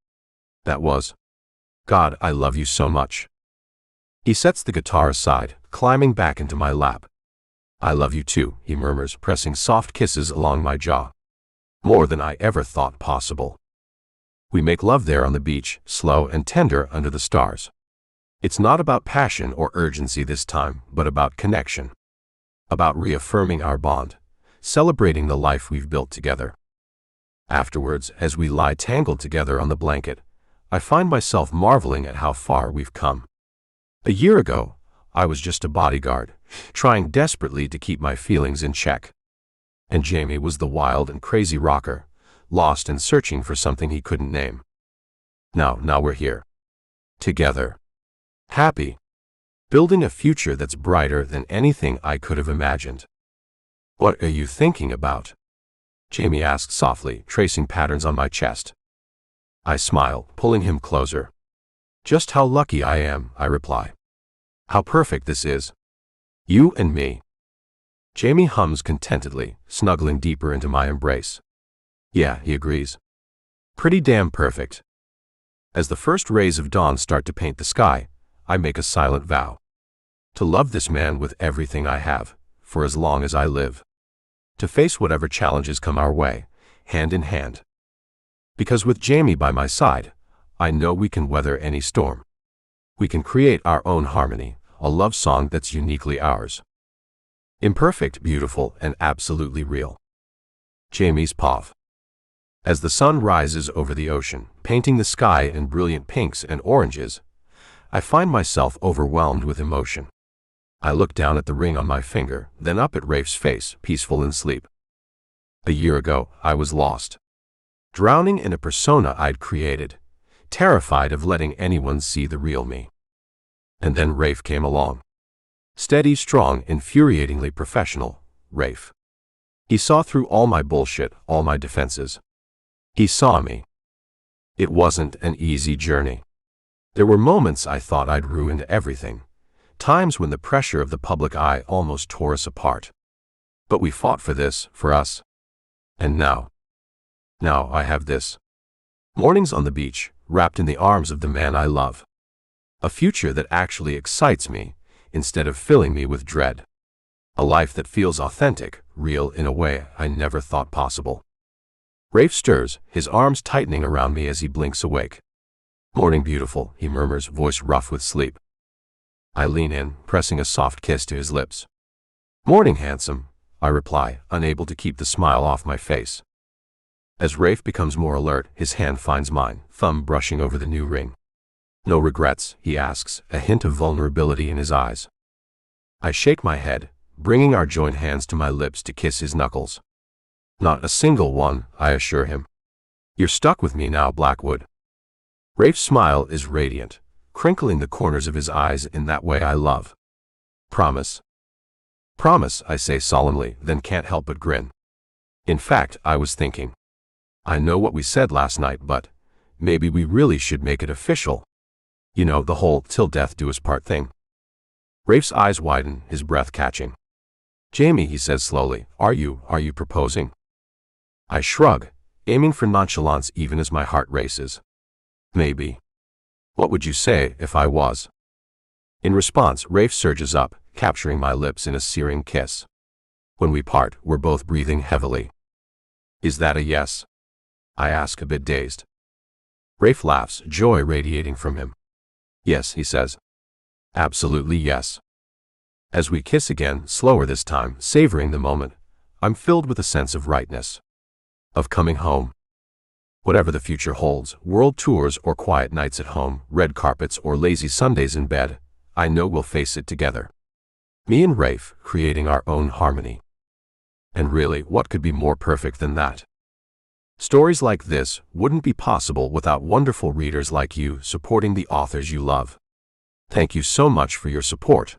"That was... God, I love you so much." He sets the guitar aside, climbing back into my lap. "I love you too," he murmurs, pressing soft kisses along my jaw. "More than I ever thought possible." We make love there on the beach, slow and tender under the stars. It's not about passion or urgency this time, but about connection. About reaffirming our bond, celebrating the life we've built together. Afterwards, as we lie tangled together on the blanket, I find myself marveling at how far we've come. A year ago, I was just a bodyguard, trying desperately to keep my feelings in check. And Jamie was the wild and crazy rocker, lost and searching for something he couldn't name. Now we're here. Together. Happy. Building a future that's brighter than anything I could have imagined. "What are you thinking about?" Jamie asks softly, tracing patterns on my chest. I smile, pulling him closer. "Just how lucky I am," I reply. "How perfect this is. You and me." Jamie hums contentedly, snuggling deeper into my embrace. "Yeah," he agrees. "Pretty damn perfect." As the first rays of dawn start to paint the sky, I make a silent vow. To love this man with everything I have, for as long as I live. To face whatever challenges come our way, hand in hand. Because with Jamie by my side, I know we can weather any storm. We can create our own harmony, a love song that's uniquely ours. Imperfect, beautiful, and absolutely real. Jamie's POV. As the sun rises over the ocean, painting the sky in brilliant pinks and oranges, I find myself overwhelmed with emotion. I look down at the ring on my finger, then up at Rafe's face, peaceful in sleep. A year ago, I was lost. Drowning in a persona I'd created, terrified of letting anyone see the real me. And then Rafe came along. Steady, strong, infuriatingly professional, Rafe. He saw through all my bullshit, all my defenses. He saw me. It wasn't an easy journey. There were moments I thought I'd ruined everything. Times when the pressure of the public eye almost tore us apart. But we fought for this, for us. And now I have this. Mornings on the beach, wrapped in the arms of the man I love. A future that actually excites me, instead of filling me with dread. A life that feels authentic, real in a way I never thought possible. Rafe stirs, his arms tightening around me as he blinks awake. "Morning, beautiful," he murmurs, voice rough with sleep. I lean in, pressing a soft kiss to his lips. "Morning, handsome," I reply, unable to keep the smile off my face. As Rafe becomes more alert, his hand finds mine, thumb brushing over the new ring. "No regrets?" he asks, a hint of vulnerability in his eyes. I shake my head, bringing our joined hands to my lips to kiss his knuckles. "Not a single one," I assure him. "You're stuck with me now, Blackwood." Rafe's smile is radiant, crinkling the corners of his eyes in that way I love. "Promise." "Promise," I say solemnly, then can't help but grin. In fact, I was thinking. I know what we said last night, but maybe we really should make it official. You know, the whole "till death do us part" thing. Rafe's eyes widen, his breath catching. "Jamie," he says slowly, are you proposing?" I shrug, aiming for nonchalance even as my heart races. "Maybe. What would you say if I was?" In response, Rafe surges up, capturing my lips in a searing kiss. When we part, we're both breathing heavily. Is that a yes? I ask, a bit dazed. Rafe laughs, joy radiating from him. Yes, he says. Absolutely yes. As we kiss again, slower this time, savoring the moment, I'm filled with a sense of rightness. Of coming home. Whatever the future holds, world tours or quiet nights at home, red carpets or lazy Sundays in bed, I know we'll face it together. Me and Rafe, creating our own harmony. And really, what could be more perfect than that? Stories like this wouldn't be possible without wonderful readers like you supporting the authors you love. Thank you so much for your support.